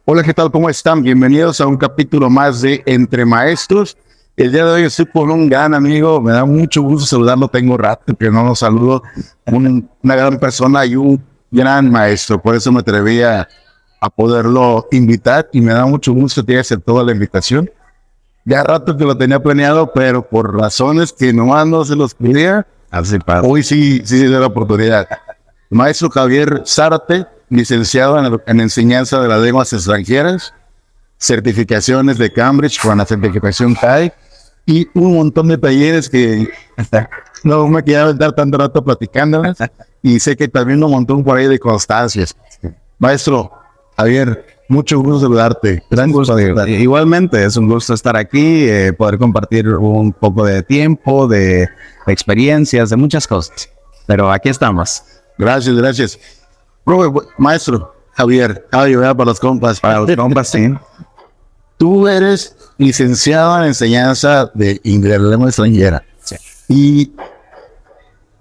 Hola, ¿qué tal? ¿Cómo están? Bienvenidos a un capítulo más de Entre Maestros. El día de hoy estoy con un gran amigo, me da mucho gusto saludarlo, tengo rato que no lo saludo, una gran persona y un gran maestro, por eso me atreví a poderlo invitar y me da mucho gusto que haya aceptado la invitación. Ya rato que lo tenía planeado, pero por razones que nomás no se los quería, Así pasa. hoy sí se dio la oportunidad. Maestro Javier Zárate, licenciado en enseñanza de las lenguas extranjeras, certificaciones de Cambridge con la certificación CAI y un montón de talleres que no me quedaba estar tanto rato platicándolas y sé que también un montón por ahí de constancias. Maestro Javier, mucho gusto saludarte. Gran gusto. Igualmente, es un gusto estar aquí, poder compartir un poco de tiempo, de experiencias, de muchas cosas. Pero aquí estamos. Gracias, gracias. Maestro Javier, para los compas. Para los compas, sí. Tú eres licenciado en enseñanza de inglés, lengua extranjera. Sí.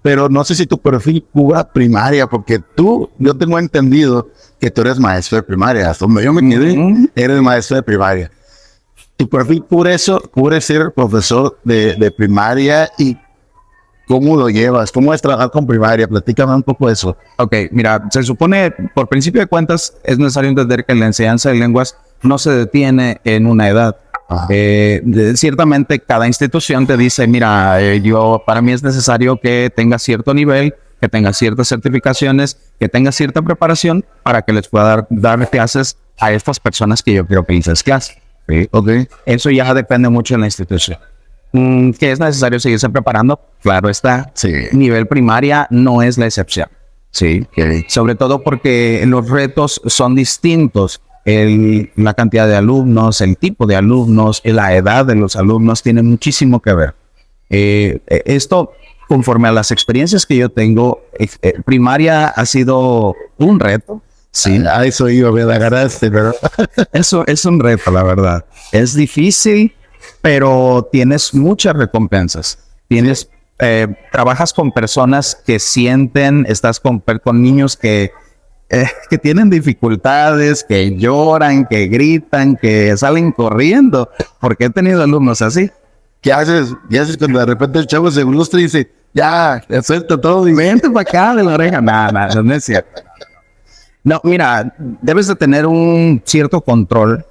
Pero no sé si tu perfil cubra primaria, porque yo tengo entendido que tú eres maestro de primaria. Hasta donde yo me quedé, eres maestro de primaria. Tu perfil cubre eso, cubre ser profesor de primaria. ¿Y cómo lo llevas? ¿Cómo es trabajar con primaria? Platícame un poco de eso. Ok, mira, se supone, por principio de cuentas, es necesario entender que la enseñanza de lenguas no se detiene en una edad. Ciertamente cada institución te dice, mira, para mí es necesario que tengas cierto nivel, que tengas ciertas certificaciones, que tengas cierta preparación para que les pueda dar clases a estas personas que yo quiero que les clases. ¿Sí? Okay. Eso ya depende mucho de la institución. ¿Que es necesario seguirse preparando? Claro está. Sí. Nivel primaria no es la excepción. Sí. Okay. Sobre todo porque los retos son distintos. La cantidad de alumnos, el tipo de alumnos, la edad de los alumnos tiene muchísimo que ver. Esto, conforme a las experiencias que yo tengo, primaria ha sido un reto. Sí, a eso iba, me la agarraste, ¿verdad? Eso es un reto, la verdad. Es difícil, pero tienes muchas recompensas. Trabajas con personas que sienten, estás con niños que tienen dificultades, que lloran, que gritan, que salen corriendo, porque he tenido alumnos así. ¿Qué haces cuando de repente el chavo se frustra y dice, ya, suelta todo y vente para acá de la oreja? Nada, no es cierto. No, mira, debes de tener un cierto control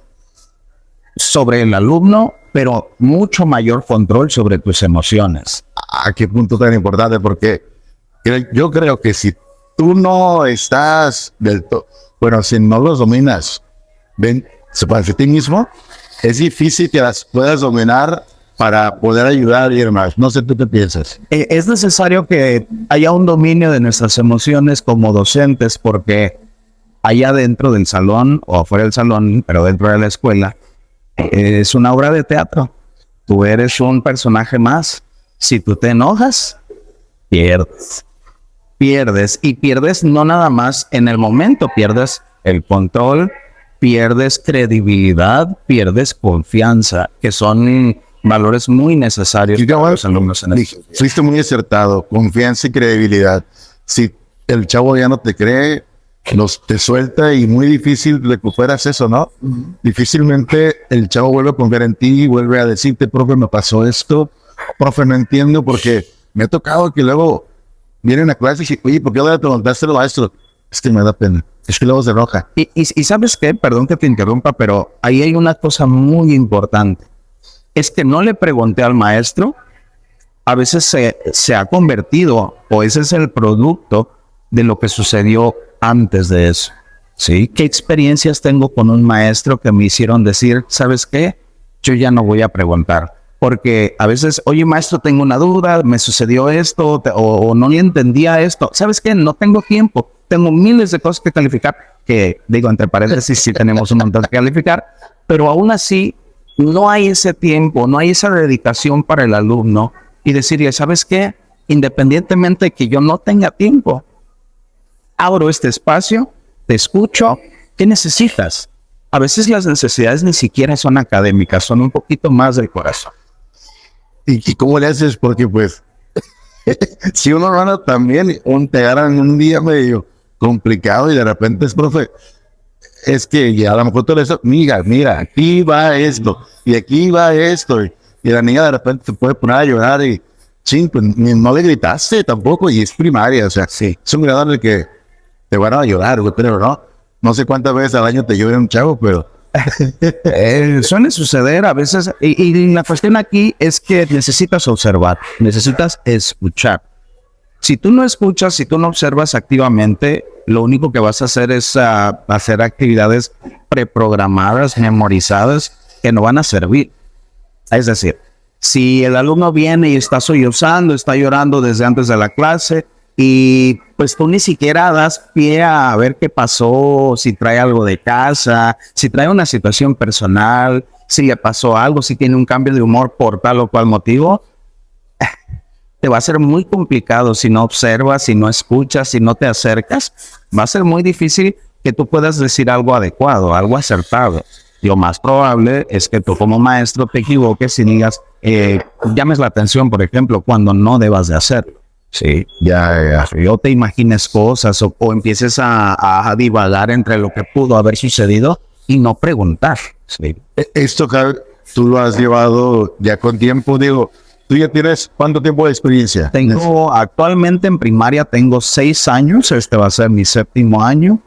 sobre el alumno, pero mucho mayor control sobre tus emociones. ¿A qué punto tan importante? Porque yo creo que si tú no estás del todo, bueno, si no los dominas, para ti mismo, es difícil que las puedas dominar para poder ayudar y demás. No sé, ¿tú qué piensas? Es necesario que haya un dominio de nuestras emociones como docentes, porque allá dentro del salón o afuera del salón, pero dentro de la escuela, es una obra de teatro. Tú eres un personaje más. Si tú te enojas, pierdes. Y pierdes no nada más en el momento, pierdes el control, pierdes credibilidad, pierdes confianza, que son valores muy necesarios para los alumnos en esto. Fuiste muy acertado, confianza y credibilidad. Si el chavo ya no te cree, te suelta y muy difícil recuperas eso, ¿no? Difícilmente el chavo vuelve a confiar en ti, vuelve a decirte, profe, me pasó esto, profe, no entiendo, porque me ha tocado que luego vienen a clase y dicen, oye, ¿por qué le preguntaste al maestro? Es que me da pena, es que luego se enoja. Y ¿sabes qué? Perdón que te interrumpa, pero ahí hay una cosa muy importante. Es que no le pregunté al maestro, a veces se ha convertido, o ese es el producto de lo que sucedió antes de eso. ¿Sí? ¿Qué experiencias tengo con un maestro que me hicieron decir, ¿sabes qué? Yo ya no voy a preguntar. Porque a veces, oye, maestro, tengo una duda, me sucedió esto, o no le entendía esto. ¿Sabes qué? No tengo tiempo. Tengo miles de cosas que calificar, que digo, entre paréntesis, sí tenemos un montón que calificar, pero aún así no hay ese tiempo, no hay esa dedicación para el alumno y decirle, ¿sabes qué? Independientemente de que yo no tenga tiempo, abro este espacio, te escucho, ¿qué necesitas? A veces las necesidades ni siquiera son académicas, son un poquito más del corazón. ¿Y cómo le haces? Porque pues, si uno hermano también te agarran un día medio complicado y de repente es, profe, es que ya a lo mejor tú le dices, mira, aquí va esto, y aquí va esto, y la niña de repente se puede poner a llorar y, ching, pues no le gritaste tampoco, y es primaria, o sea, Sí. es un grado en el que te van a llorar, güey, pero no sé cuántas veces al año te llora un chavo, pero Suele suceder a veces, y la cuestión aquí es que necesitas observar, necesitas escuchar. Si tú no escuchas, si tú no observas activamente, lo único que vas a hacer es hacer actividades preprogramadas, memorizadas, que no van a servir. Es decir, si el alumno viene y está sollozando, está llorando desde antes de la clase, y pues tú ni siquiera das pie a ver qué pasó, si trae algo de casa, si trae una situación personal, si le pasó algo, si tiene un cambio de humor por tal o cual motivo, te va a ser muy complicado si no observas, si no escuchas, si no te acercas. Va a ser muy difícil que tú puedas decir algo adecuado, algo acertado. Lo más probable es que tú como maestro te equivoques y digas, llames la atención, por ejemplo, cuando no debas de hacerlo. Sí, ya. O te imagines cosas o empieces a divagar entre lo que pudo haber sucedido y no preguntar. Sí. esto, Javi, tú lo has llevado ya con tiempo, digo, tú ya tienes ¿cuánto tiempo de experiencia? Actualmente en primaria tengo 6 años, este va a ser mi 7º año,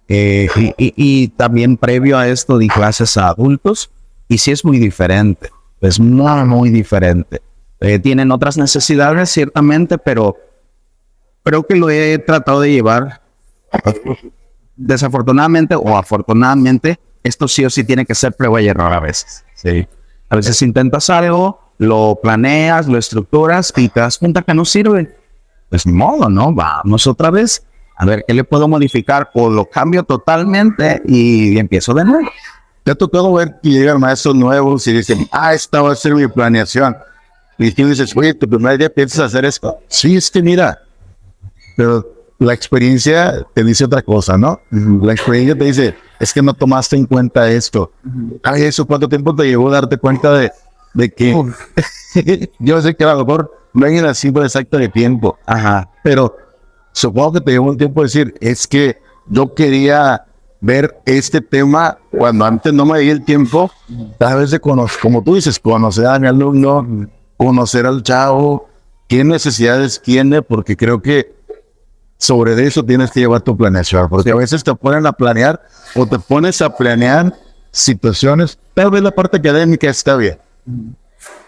y también previo a esto di clases a adultos, y sí es muy diferente, es muy diferente. Tienen otras necesidades ciertamente, pero creo que lo he tratado de llevar, desafortunadamente o afortunadamente, esto sí o sí tiene que ser prueba y error a veces. Sí. A veces intentas algo, lo planeas, lo estructuras y te das cuenta que no sirve. Pues ni modo, ¿no? Vamos otra vez a ver qué le puedo modificar, o lo cambio totalmente y empiezo de nuevo. ¿Te ha tocado ver que llegan maestros nuevos y dicen, esta va a ser mi planeación? Y tú dices, oye, tu primer día piensas hacer esto. Sí, es que mira, pero la experiencia te dice otra cosa, ¿no? La experiencia te dice, es que no tomaste en cuenta esto. Ay, ¿eso cuánto tiempo te llevó a darte cuenta de que yo sé que a lo mejor no hay una cifra exacta de tiempo? Ajá. Pero supongo que te llevó un tiempo decir, es que yo quería ver este tema cuando antes no me di el tiempo, tal vez de conocer, como tú dices, conocer a mi alumno, conocer al chavo, qué necesidades tiene, porque creo que sobre eso tienes que llevar tu planeación, porque a veces te ponen a planear o te pones a planear situaciones, tal vez la parte académica está bien,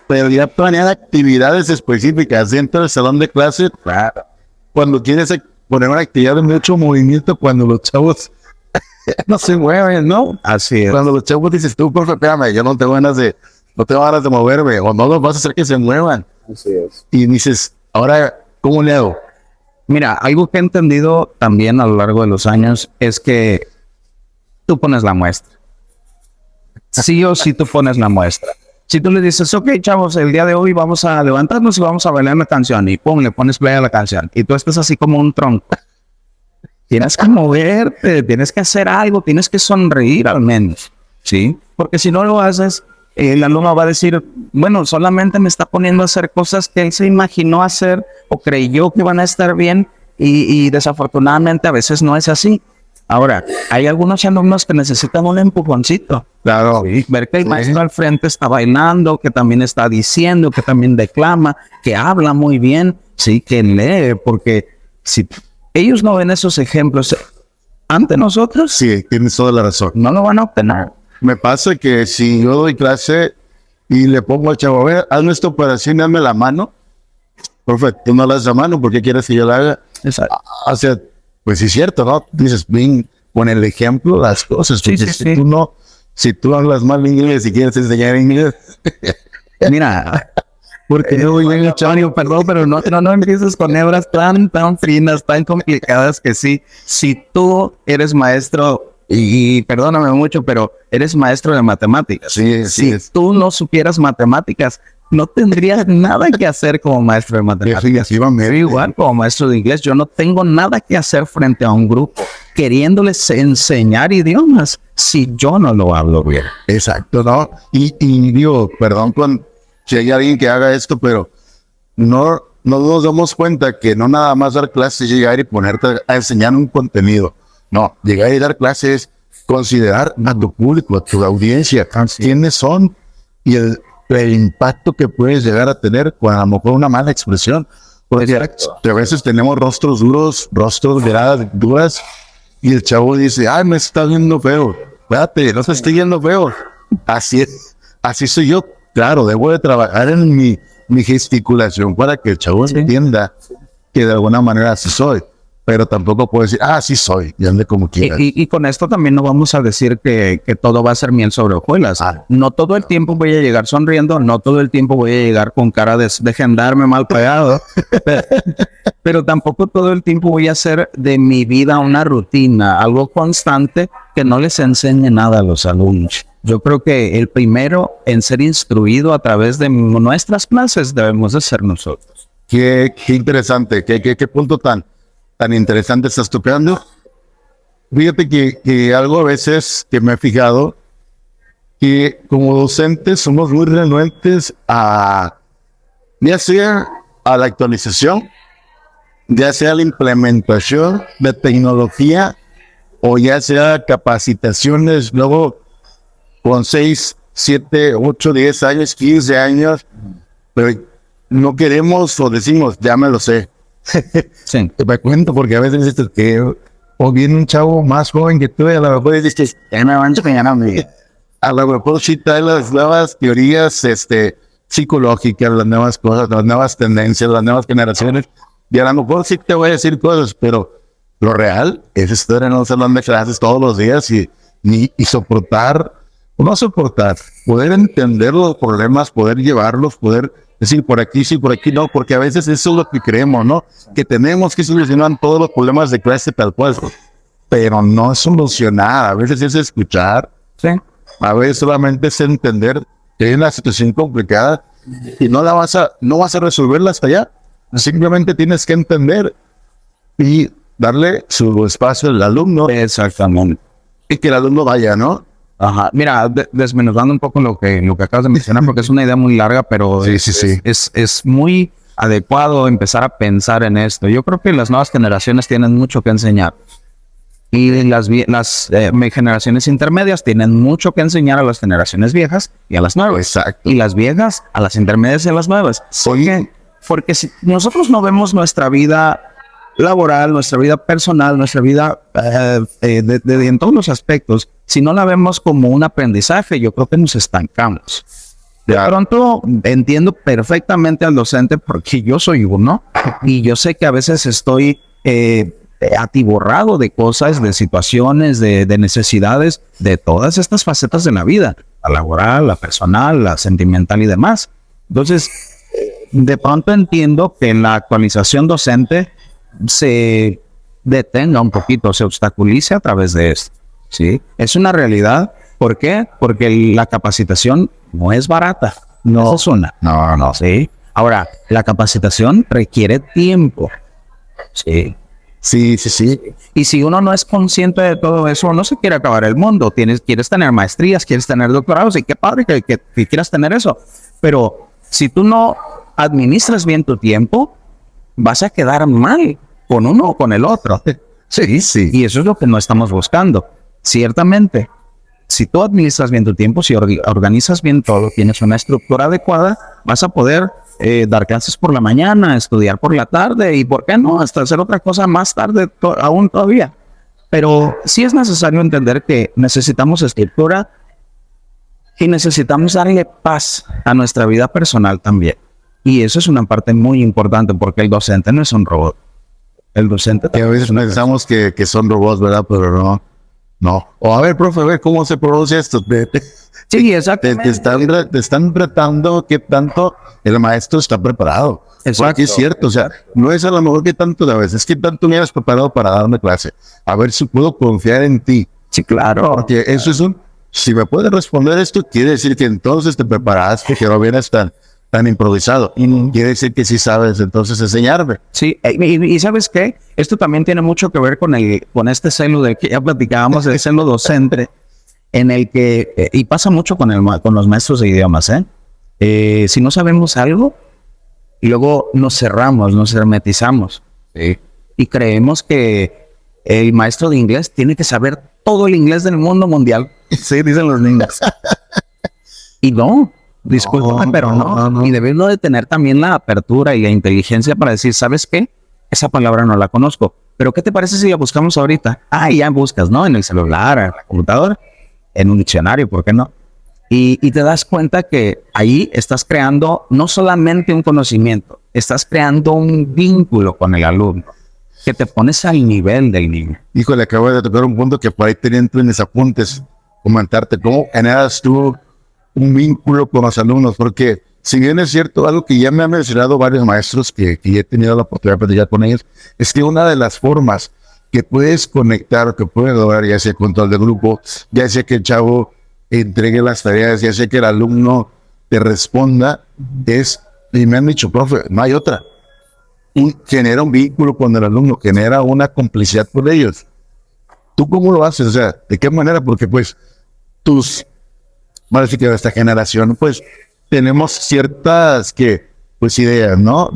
pero ya planear actividades específicas dentro del salón de clase, claro, cuando quieres poner una actividad de mucho movimiento, cuando los chavos no se mueven, ¿no? Así es. Cuando los chavos dices, tú, profe, espérame, yo no tengo ganas de moverme, o no los vas a hacer que se muevan. Así es. Y dices, ahora, ¿cómo le hago? Mira, algo que he entendido también a lo largo de los años es que tú pones la muestra. Sí o sí tú pones la muestra. Si tú le dices, ok, chavos, el día de hoy vamos a levantarnos y vamos a bailar una canción, y pum, le pones play a la canción, y tú estás así como un tronco. Tienes que moverte, tienes que hacer algo, tienes que sonreír al menos, ¿sí? Porque si no lo haces, el alumno va a decir, bueno, solamente me está poniendo a hacer cosas que él se imaginó hacer o creyó que van a estar bien, y desafortunadamente a veces no es así. Ahora, hay algunos alumnos que necesitan un empujoncito. Claro. Sí, ver que el maestro al frente está bailando, que también está diciendo, que también declama, que habla muy bien, sí, que lee, porque si ellos no ven esos ejemplos ante nosotros, Sí, tienes toda la razón. no lo van a obtener. Me pasa que si yo doy clase y le pongo al chavo, a ver, hazme esta operación y dame la mano. Perfecto, tú no la das la mano, ¿por qué quieres que yo la haga? Exacto. O sea, pues sí es cierto, ¿no? Dices, ven, con el ejemplo las cosas. Sí, Porque sí. si tú hablas mal inglés y quieres enseñar inglés, Mira, porque no voy a Mario, perdón, pero no empieces con hebras tan finas, tan complicadas, que sí, si tú eres maestro, y perdóname mucho, pero eres maestro de matemáticas. Sí, si es. tú no supieras matemáticas, no tendrías nada que hacer como maestro de matemáticas. Definitivamente. Igual como maestro de inglés, yo no tengo nada que hacer frente a un grupo queriéndoles enseñar idiomas si yo no lo hablo bien. Exacto, ¿no? Y digo, perdón si hay alguien que haga esto, pero no nos damos cuenta que no nada más dar clases, llegar y ponerte a enseñar un contenido. No, llegar y dar clases considerar a tu público, a tu audiencia, quiénes son y el impacto que puedes llegar a tener con a lo mejor una mala expresión. Porque a veces tenemos rostros duros, rostros miradas duras, y el chavo dice, ay, me está viendo feo. Espérate, no te estoy viendo feo. Así es, así soy yo. Claro, debo de trabajar en mi gesticulación para que el chavo entienda que de alguna manera así soy. Pero tampoco puedo decir, sí soy, y ande como quiera. Y con esto también no vamos a decir que todo va a ser miel sobre hojuelas. No todo el tiempo voy a llegar sonriendo, no todo el tiempo voy a llegar con cara de gendarme mal pagado, pero tampoco todo el tiempo voy a hacer de mi vida una rutina, algo constante que no les enseñe nada a los alumnos. Yo creo que el primero en ser instruido a través de nuestras clases debemos de ser nosotros. Qué interesante, qué punto tan interesante estás tocando. Fíjate que algo a veces que me he fijado, que como docentes somos muy renuentes ya sea a la actualización, ya sea la implementación de tecnología, o ya sea capacitaciones, luego con 6, 7, 8, 10 años, 15 años, pero no queremos o decimos, ya me lo sé. Sí. Te me cuento porque a veces dices que o viene un chavo más joven que tú y a lo mejor dices, ya me van a enseñar a mí. A lo mejor sí trae las nuevas teorías psicológicas, las nuevas cosas, las nuevas tendencias, las nuevas generaciones, y a lo mejor sí te voy a decir cosas, pero lo real es estar en un salón de clases todos los días y soportar, o no soportar, poder entender los problemas, poder llevarlos, poder decir por aquí sí, por aquí no, porque a veces eso es lo que creemos, ¿no? Que tenemos que solucionar todos los problemas de clase tal cual, pero no es solucionar, a veces es escuchar, Sí. a veces solamente es entender que hay una situación complicada y no vas a resolverla hasta allá, simplemente tienes que entender y darle su espacio al alumno. Exactamente. Y que el alumno vaya, ¿no? Ajá. Mira, desmenuzando un poco lo que acabas de mencionar, porque es una idea muy larga, pero Sí. es muy adecuado empezar a pensar en esto. Yo creo que las nuevas generaciones tienen mucho que enseñar. Y las generaciones intermedias tienen mucho que enseñar a las generaciones viejas y a las nuevas. Exacto. Y las viejas a las intermedias y a las nuevas. Porque si nosotros no vemos nuestra vida laboral, nuestra vida personal, nuestra vida en todos los aspectos, si no la vemos como un aprendizaje, yo creo que nos estancamos. De pronto entiendo perfectamente al docente porque yo soy uno y yo sé que a veces estoy atiborrado de cosas, de situaciones, de necesidades, de todas estas facetas de la vida, la laboral, la personal, la sentimental y demás. Entonces, de pronto entiendo que en la actualización docente se detenga un poquito, se obstaculice a través de esto. ¿Sí? Es una realidad. ¿Por qué? Porque la capacitación no es barata. No es una. No. ¿Sí? Ahora, la capacitación requiere tiempo. Sí. Sí. Y si uno no es consciente de todo eso, no se quiere acabar el mundo. Quieres tener maestrías, quieres tener doctorados, y qué padre que quieras tener eso. Pero si tú no administras bien tu tiempo, vas a quedar mal con uno o con el otro. Sí. Y eso es lo que no estamos buscando. Ciertamente, si tú administras bien tu tiempo, si organizas bien todo, tienes una estructura adecuada, vas a poder dar clases por la mañana, estudiar por la tarde y, ¿por qué no?, hasta hacer otra cosa más tarde aún todavía. Pero sí es necesario entender que necesitamos estructura y necesitamos darle paz a nuestra vida personal también. Y eso es una parte muy importante porque el docente no es un robot. El docente... Que a veces pensamos que son robots, ¿verdad? Pero no. O a ver, profe, a ver cómo se pronuncia esto. Sí, exactamente. Te están retando qué tanto el maestro está preparado. Exacto. Porque es cierto, o sea, no es a lo mejor que tanto de a veces, que tanto me hayas preparado para darme clase. A ver si puedo confiar en ti. Sí, claro. Porque eso es si me puedes responder esto, quiere decir que entonces te preparaste, que no vienes tan improvisado. Y quiere decir que sí sabes entonces enseñarme. Sí, y ¿sabes qué? Esto también tiene mucho que ver con este celo del que ya platicábamos, el celo docente, en el que, y pasa mucho con los maestros de idiomas, si no sabemos algo, y luego nos cerramos, nos hermetizamos, ¿sí? Y creemos que el maestro de inglés tiene que saber todo el inglés del mundo mundial. Sí, dicen los niños. Y no, discúlpame, pero no. Y debes de tener también la apertura y la inteligencia para decir, ¿sabes qué? Esa palabra no la conozco. Pero ¿qué te parece si la buscamos ahorita? Ah, ya buscas, ¿no? En el celular, en la computadora, en un diccionario, ¿por qué no? Y te das cuenta que ahí estás creando no solamente un conocimiento, estás creando un vínculo con el alumno, que te pones al nivel del niño. Híjole, acabo de tocar un punto que por ahí teniendo en mis apuntes, comentarte cómo generas tú un vínculo con los alumnos, porque si bien es cierto, algo que ya me han mencionado varios maestros que he tenido la oportunidad de platicar con ellos, es que una de las formas que puedes conectar, que puedes lograr, ya sea control de grupo, ya sea que el chavo entregue las tareas, ya sea que el alumno te responda, y me han dicho, profe, no hay otra. Genera un vínculo con el alumno, genera una complicidad con ellos. ¿Tú cómo lo haces? O sea, ¿de qué manera? Porque pues parece que de esta generación, pues tenemos ciertas ideas, ¿no?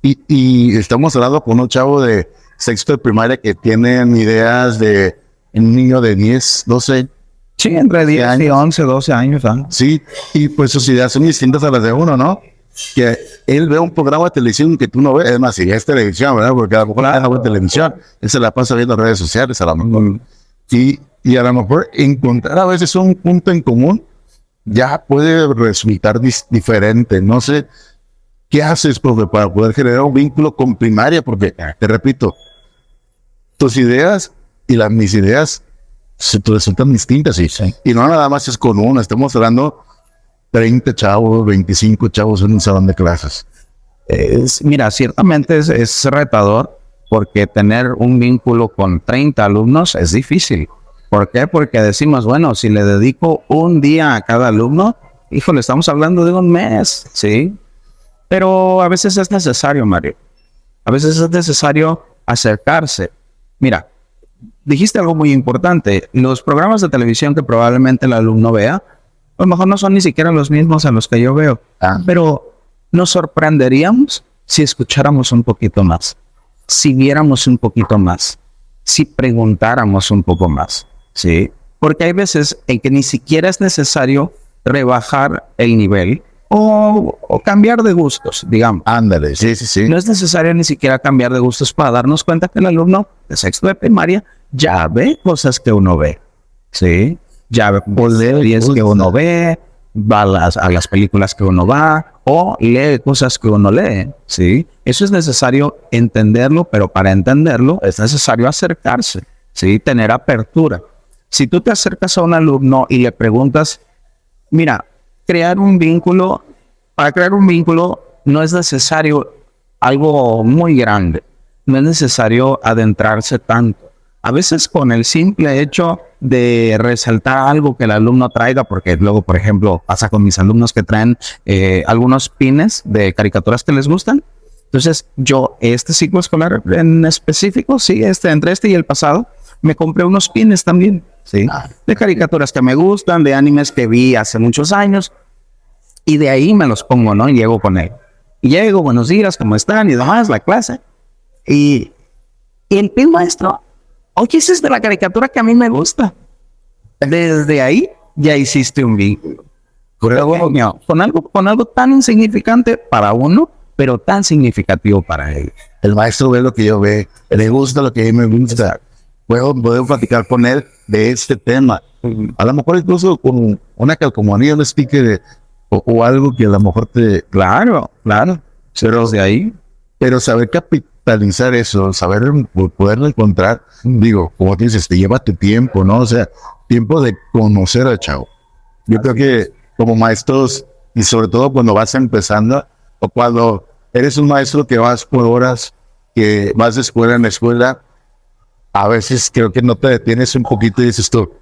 Y estamos hablando con un chavo de sexto de primaria que tienen ideas de un niño de 10, 12. Sí, entre 10 años. Y 11, 12 años. ¿Ah? Sí, y pues sus ideas son distintas a las de uno, ¿no? Que él ve un programa de televisión que tú no ves, es más, si es televisión, ¿verdad? Porque a lo mejor no ve televisión, él se la pasa viendo redes sociales, a lo mejor. Y a lo mejor encontrar a veces un punto en común ya puede resultar diferente. No sé, ¿qué haces, profe, para poder generar un vínculo con primaria? Porque, te repito, tus ideas y mis ideas se te resultan distintas. Y no nada más es con uno, estamos hablando 30 chavos, 25 chavos en un salón de clases. Mira, ciertamente es retador, porque tener un vínculo con 30 alumnos es difícil. ¿Por qué? Porque decimos, bueno, si le dedico un día a cada alumno, híjole, estamos hablando de un mes, ¿sí? Pero a veces es necesario, Mario. A veces es necesario acercarse. Mira, dijiste algo muy importante. Los programas de televisión que probablemente el alumno vea, a lo mejor no son ni siquiera los mismos a los que yo veo. Pero nos sorprenderíamos si escucháramos un poquito más, si viéramos un poquito más, si preguntáramos un poco más, ¿sí? Porque hay veces en que ni siquiera es necesario rebajar el nivel o cambiar de gustos, digamos. Ándale, sí. No es necesario ni siquiera cambiar de gustos para darnos cuenta que el alumno de sexto de primaria ya ve cosas que uno ve, ¿sí? Ya ve series que uno ve, va a las películas que uno va, o lee cosas que uno lee, ¿sí? Eso es necesario entenderlo, pero para entenderlo es necesario acercarse, ¿sí? Tener apertura. Si tú te acercas a un alumno y le preguntas, mira, para crear un vínculo no es necesario algo muy grande, no es necesario adentrarse tanto. A veces con el simple hecho de resaltar algo que el alumno traiga, porque luego, por ejemplo, pasa con mis alumnos que traen algunos pines de caricaturas que les gustan. Entonces, yo este ciclo escolar en específico, sí, entre este y el pasado, me compré unos pines también, sí, de caricaturas que me gustan, de animes que vi hace muchos años, y de ahí me los pongo, ¿no? Y llego con él. Y llego, buenos días, ¿cómo están? Y demás, la clase. Y el pin maestro, oye, ese es de la caricatura que a mí me gusta. Desde ahí ya hiciste un vínculo. Con algo tan insignificante para uno, pero tan significativo para él. El maestro ve lo que yo veo, le gusta lo que a mí me gusta. Puedo platicar con él de este tema. A lo mejor incluso con una calcomanía, un sticker o algo que a lo mejor te... Claro. Pero de ahí. Pero saber capitalizar eso, saber poderlo encontrar, digo, como dices, te lleva tu tiempo, ¿no? O sea, tiempo de conocer al chavo. Yo creo que como maestros, y sobre todo cuando vas empezando, o cuando eres un maestro que vas por horas, que vas de escuela en escuela, a veces creo que no te detienes un poquito y dices tú,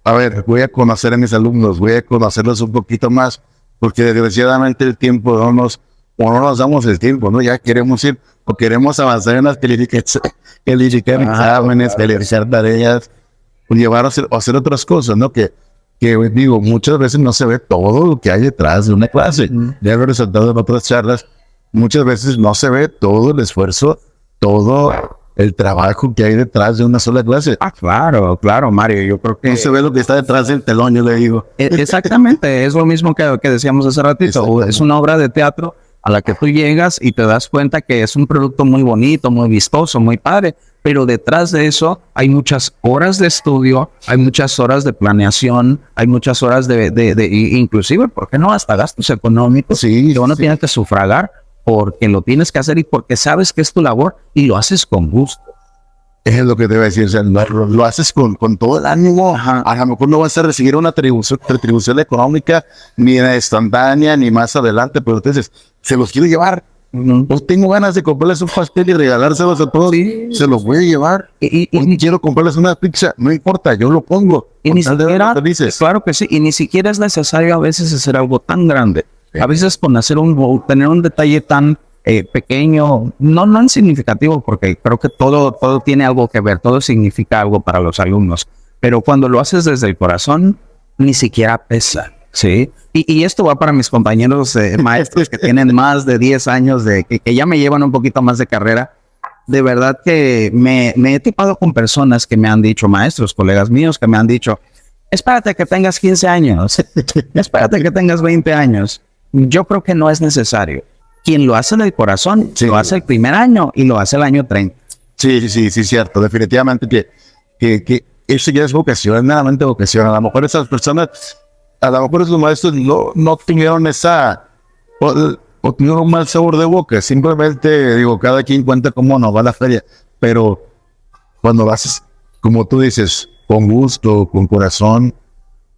a ver, voy a conocer a mis alumnos, voy a conocerlos un poquito más, porque desgraciadamente el tiempo no nos damos el tiempo, ¿no? Ya queremos ir, o queremos avanzar en las exámenes, realizar tareas, o llevar a hacer otras cosas, ¿no? Que digo, muchas veces no se ve todo lo que hay detrás de una clase. Ya lo he resaltado en otras charlas, muchas veces no se ve todo el esfuerzo, todo el trabajo que hay detrás de una sola clase. Ah, claro, Mario. Yo creo que No se ve lo que está detrás del telón, yo le digo. exactamente, es lo mismo que decíamos hace ratito. Es una obra de teatro a la que tú llegas y te das cuenta que es un producto muy bonito, muy vistoso, muy padre, pero detrás de eso hay muchas horas de estudio, hay muchas horas de planeación, hay muchas horas inclusive, ¿por qué no? Hasta gastos económicos que uno tiene que sufragar porque lo tienes que hacer y porque sabes que es tu labor y lo haces con gusto. Es lo que te voy a decir, o sea, lo haces con todo el ánimo. Ajá. A lo mejor no vas a recibir una retribución económica, ni instantánea, ni más adelante, pero entonces, se los quiero llevar. No tengo ganas de comprarles un pastel y regalárselos a todos. Se los voy a llevar. Y quiero comprarles una pizza, no importa, yo lo pongo. Y ni siquiera, claro que sí, y ni siquiera es necesario a veces hacer algo tan grande. A veces con tener un detalle tan pequeño, no insignificativo, porque creo que todo tiene algo que ver, todo significa algo para los alumnos, pero cuando lo haces desde el corazón, ni siquiera pesa, ¿sí? Y esto va para mis compañeros maestros que tienen más de 10 años, que ya me llevan un poquito más de carrera. De verdad que me he topado con personas que me han dicho, maestros, colegas míos, que me han dicho, espérate que tengas 15 años, espérate que tengas 20 años. Yo creo que no es necesario. Quien lo hace del corazón, lo hace el primer año y lo hace el año 30. Sí, cierto. Definitivamente que eso ya es vocación, es meramente vocación. A lo mejor esas personas, a lo mejor esos maestros no tuvieron o tuvieron un mal sabor de boca. Simplemente, digo, cada quien cuenta cómo nos va la feria. Pero cuando lo haces, como tú dices, con gusto, con corazón,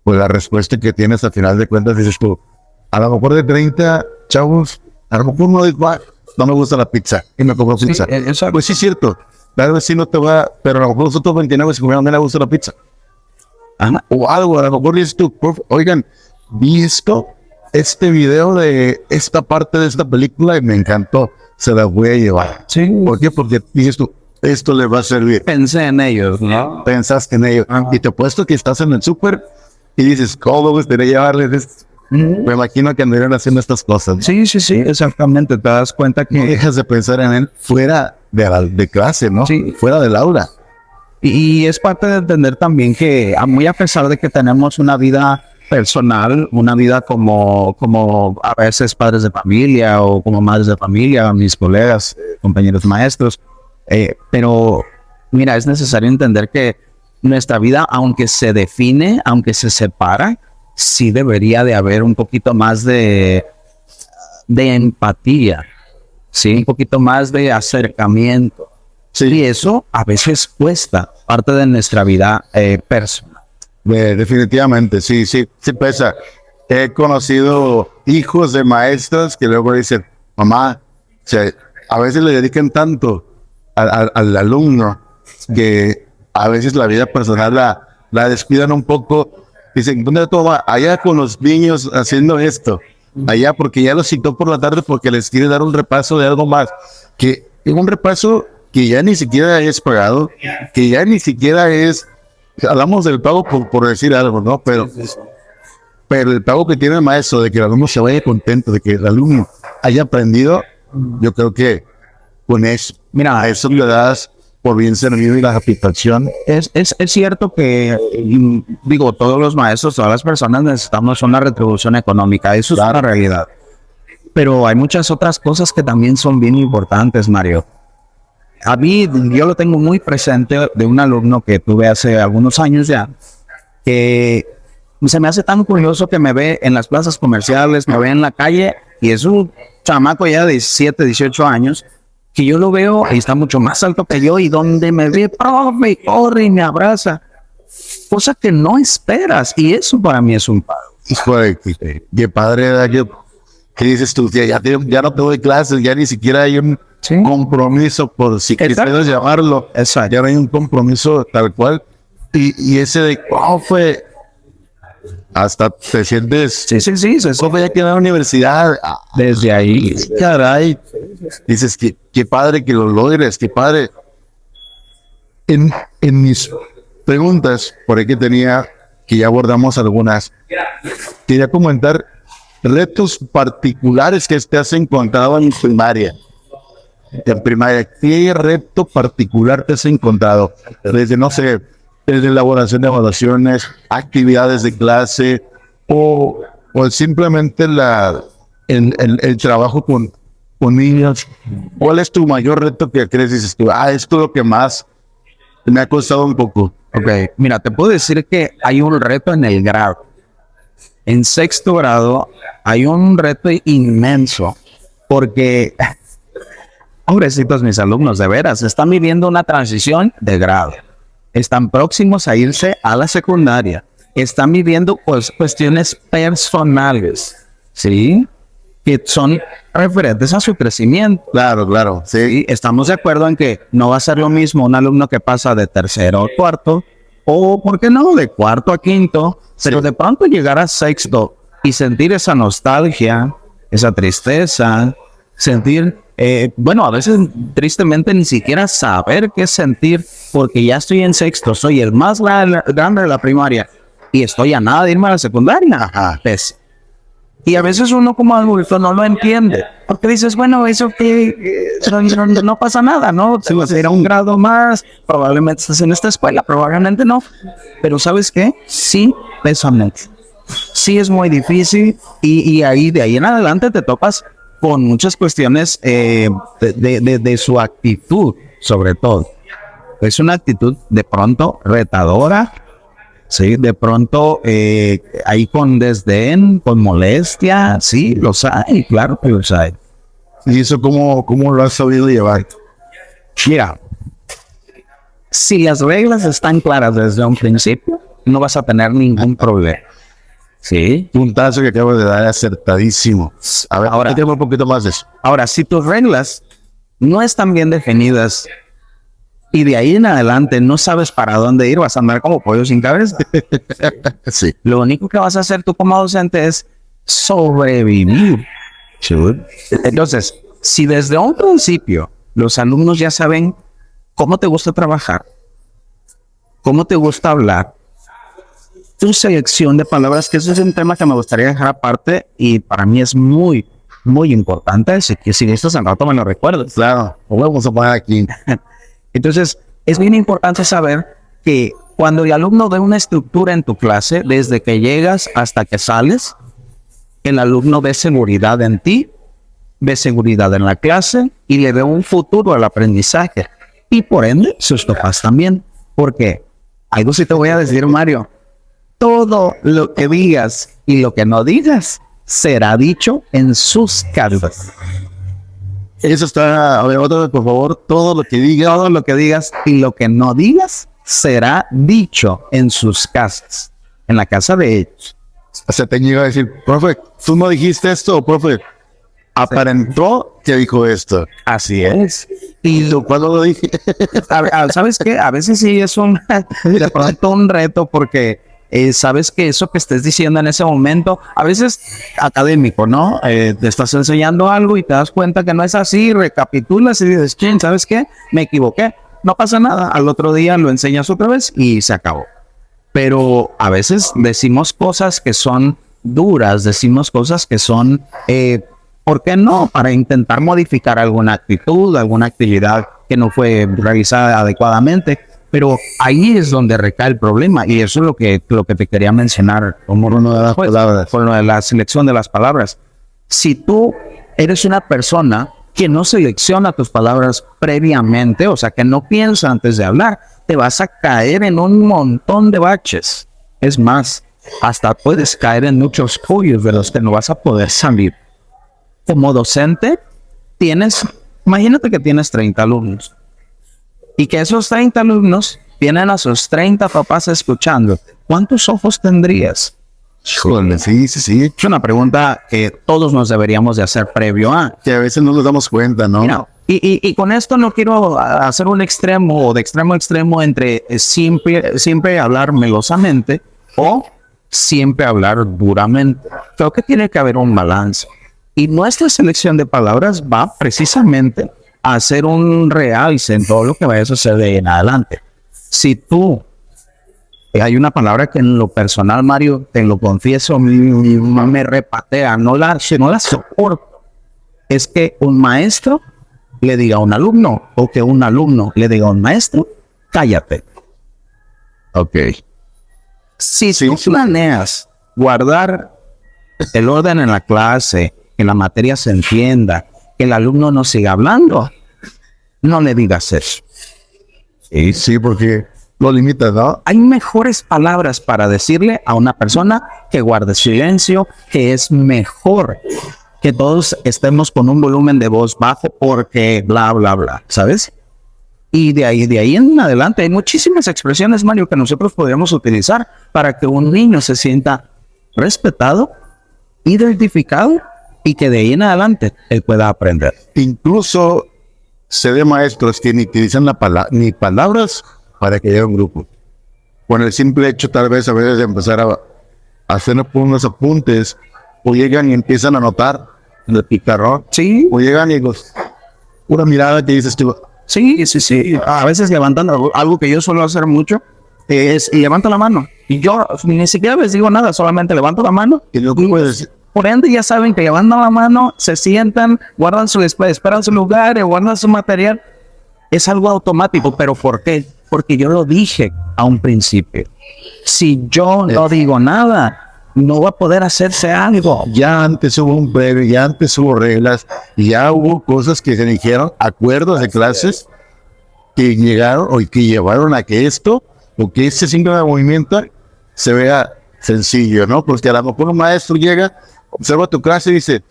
pues la respuesta que tienes al final de cuentas dices tú, a lo mejor de 30 chavos, a lo mejor no digo, no me gusta la pizza y me compro pizza. Pues sí es cierto, tal vez sí no te va, pero a lo mejor los otros 29 se comieron, no me gusta la pizza. Ajá. O algo, a lo mejor dices tú, oigan, vi este video de esta parte de esta película y me encantó, se la voy a llevar. Sí. ¿Por qué? Porque dices tú, esto le va a servir. Pensé en ellos, ¿no? Pensaste en ellos. Y te apuesto que estás en el súper y dices, ¿cómo me gustaría llevarles esto? Me imagino que andarían haciendo estas cosas, ¿no? Sí, exactamente. Te das cuenta que no dejas de pensar en él fuera de clase, ¿no? Sí. Fuera del aula. Y es parte de entender también que, muy a pesar de que tenemos una vida personal, una vida como a veces padres de familia o como madres de familia, mis colegas, compañeros maestros, pero mira, es necesario entender que nuestra vida, aunque se define, aunque se separa, sí debería de haber un poquito más de empatía, sí, un poquito más de acercamiento. Sí. Y eso a veces cuesta parte de nuestra vida personal. Definitivamente, sí pesa. He conocido hijos de maestros que luego dicen, mamá, o sea, a veces le dedican tanto al alumno que a veces la vida personal la descuidan un poco. Dicen, ¿dónde toma? Allá con los niños haciendo esto. Allá porque ya los citó por la tarde porque les quiere dar un repaso de algo más. Que es un repaso que ya ni siquiera es pagado, que ya ni siquiera es... Hablamos del pago por decir algo, ¿no? Pero el pago que tiene el maestro de que el alumno se vaya contento, de que el alumno haya aprendido, yo creo que con eso, mira, a eso le das por bien servido y la aplicación. Es cierto que, digo, todos los maestros, todas las personas necesitamos una retribución económica, eso es una realidad. Pero hay muchas otras cosas que también son bien importantes, Mario. A mí, yo lo tengo muy presente de un alumno que tuve hace algunos años ya, que se me hace tan curioso que me ve en las plazas comerciales, me ve en la calle, y es un chamaco ya de 17, 18 años, que yo lo veo y está mucho más alto que yo, y donde me ve, profe, corre y me abraza, cosa que no esperas, y eso para mí es un pago. Joder, qué padre, ¿qué dices tú? Ya no te doy clases, ya ni siquiera hay un compromiso, por si quisieras llamarlo. Exacto. Ya no hay un compromiso tal cual, y ese de, fue hasta te sientes... Sí. ¿Cómo ya quedó en la universidad? Desde ahí. Caray. Dices, qué padre que lo logres, qué padre. En mis preguntas, por ahí que ya abordamos algunas, quería comentar retos particulares que te has encontrado en primaria. en primaria, ¿qué reto particular te has encontrado? Desde, no sé, desde elaboración de evaluaciones, actividades de clase o simplemente el trabajo con niños. ¿Cuál es tu mayor reto que crees? Dices tú, esto es lo que más me ha costado un poco. Ok, mira, te puedo decir que hay un reto en el grado. En sexto grado hay un reto inmenso porque, pobrecitos mis alumnos, de veras, están viviendo una transición de grado. Están próximos a irse a la secundaria. Están viviendo cuestiones personales, ¿sí? Que son referentes a su crecimiento. Claro, claro. Sí, estamos de acuerdo en que no va a ser lo mismo un alumno que pasa de tercero a cuarto, o, ¿por qué no?, de cuarto a quinto, pero de pronto llegar a sexto y sentir esa nostalgia, esa tristeza, sentir, bueno, a veces tristemente ni siquiera saber qué sentir, porque ya estoy en sexto, soy el más grande de la primaria y estoy a nada de irme a la secundaria. Pues, y a veces uno como adulto no lo entiende, porque dices, bueno, eso que no pasa nada, ¿no? Si vas a ir a un grado más, probablemente estás en esta escuela, probablemente no. Pero ¿sabes qué? Sí pesa mucho. Sí es muy difícil y ahí de ahí en adelante te topas con muchas cuestiones de su actitud, sobre todo. Es una actitud de pronto retadora. Sí, de pronto ahí con desdén, con molestia, sí, los hay, claro que los hay. ¿Y eso cómo lo has sabido llevar? Mira, si las reglas están claras desde un principio, no vas a tener ningún problema. Sí. Puntazo que acabo de dar, acertadísimo. A ver, ahora tengo un poquito más de eso. Ahora, si tus reglas no están bien definidas, y de ahí en adelante no sabes para dónde ir, vas a andar como pollo sin cabeza. Sí. Lo único que vas a hacer tú como docente es sobrevivir. Entonces, si desde un principio los alumnos ya saben cómo te gusta trabajar, cómo te gusta hablar, tu selección de palabras, que ese es un tema que me gustaría dejar aparte y para mí es muy, muy importante. Así que si esto en rato me lo recuerdas. Claro, lo vamos a poner aquí. Entonces, es bien importante saber que cuando el alumno ve una estructura en tu clase, desde que llegas hasta que sales, el alumno ve seguridad en ti, ve seguridad en la clase y le ve un futuro al aprendizaje. Y por ende, sus papás también. Porque algo sí te voy a decir, Mario, todo lo que digas y lo que no digas será dicho en sus casas. Eso está, a ver, otra vez, por favor, todo lo que digas y lo que no digas será dicho en sus casas, en la casa de ellos. O sea, te llega a decir, profe, tú no dijiste esto, o profe, aparentó que dijo esto. Así es. ¿Y cuándo lo dije? ¿Sabes qué? A veces sí es de pronto un reto porque sabes que eso que estés diciendo en ese momento, a veces académico, ¿no? Te estás enseñando algo y te das cuenta que no es así, recapitulas y dices, ¿sabes qué? Me equivoqué. No pasa nada. Al otro día lo enseñas otra vez y se acabó. Pero a veces decimos cosas que son duras, decimos cosas que son, ¿por qué no? Para intentar modificar alguna actitud, alguna actividad que no fue realizada adecuadamente. Pero ahí es donde recae el problema y eso es lo que te quería mencionar como uno de las palabras. Con lo de la selección de las palabras. Si tú eres una persona que no selecciona tus palabras previamente, o sea, que no piensa antes de hablar, te vas a caer en un montón de baches. Es más, hasta puedes caer en muchos hoyos de los que no vas a poder salir. Como docente, imagínate que tienes 30 alumnos. Y que esos 30 alumnos tienen a sus 30 papás escuchando. ¿Cuántos ojos tendrías? Híjole, sí. Es una pregunta que todos nos deberíamos de hacer previo a. Que a veces no nos damos cuenta, ¿no? Mira, y con esto no quiero hacer un extremo o de extremo a extremo entre siempre hablar melosamente o siempre hablar duramente. Creo que tiene que haber un balance. Y nuestra selección de palabras va precisamente hacer un realce en todo lo que vaya a suceder de ahí en adelante. Si tú, hay una palabra que en lo personal, Mario, te lo confieso, me repatea, no la soporto. Es que un maestro le diga a un alumno o que un alumno le diga a un maestro, cállate. Ok. Si tú planeas guardar el orden en la clase, que la materia se entienda, que el alumno no siga hablando, no le digas eso. Sí, porque lo limitas, ¿no? Hay mejores palabras para decirle a una persona que guarde silencio, que es mejor que todos estemos con un volumen de voz bajo porque bla, bla, bla, ¿sabes? Y de ahí en adelante hay muchísimas expresiones, Mario, que nosotros podríamos utilizar para que un niño se sienta respetado, identificado y que de ahí en adelante él pueda aprender. Incluso sé de maestros que ni utilizan ni palabras para que llegue un grupo. Con el simple hecho, tal vez, a veces de empezar a hacer unos apuntes, o llegan y empiezan a anotar en el pizarrón. Sí. O llegan y una mirada que dices tú. Sí. A veces levantan algo que yo suelo hacer mucho, es levanto la mano. Y yo ni siquiera les digo nada, solamente levanto la mano. Y no puedes decir. Por ende, ya saben que levantan la mano, se sientan, guardan esperan su lugar, guardan su material. Es algo automático, pero ¿por qué? Porque yo lo dije a un principio. Si yo no digo nada, no va a poder hacerse algo. Ya antes hubo un previo, ya antes hubo reglas, ya hubo cosas que se dijeron, acuerdos de clases que llegaron o que llevaron a que esto, o que ese simple movimiento se vea sencillo, ¿no? Porque a lo mejor un maestro llega, observa tu clase y dice,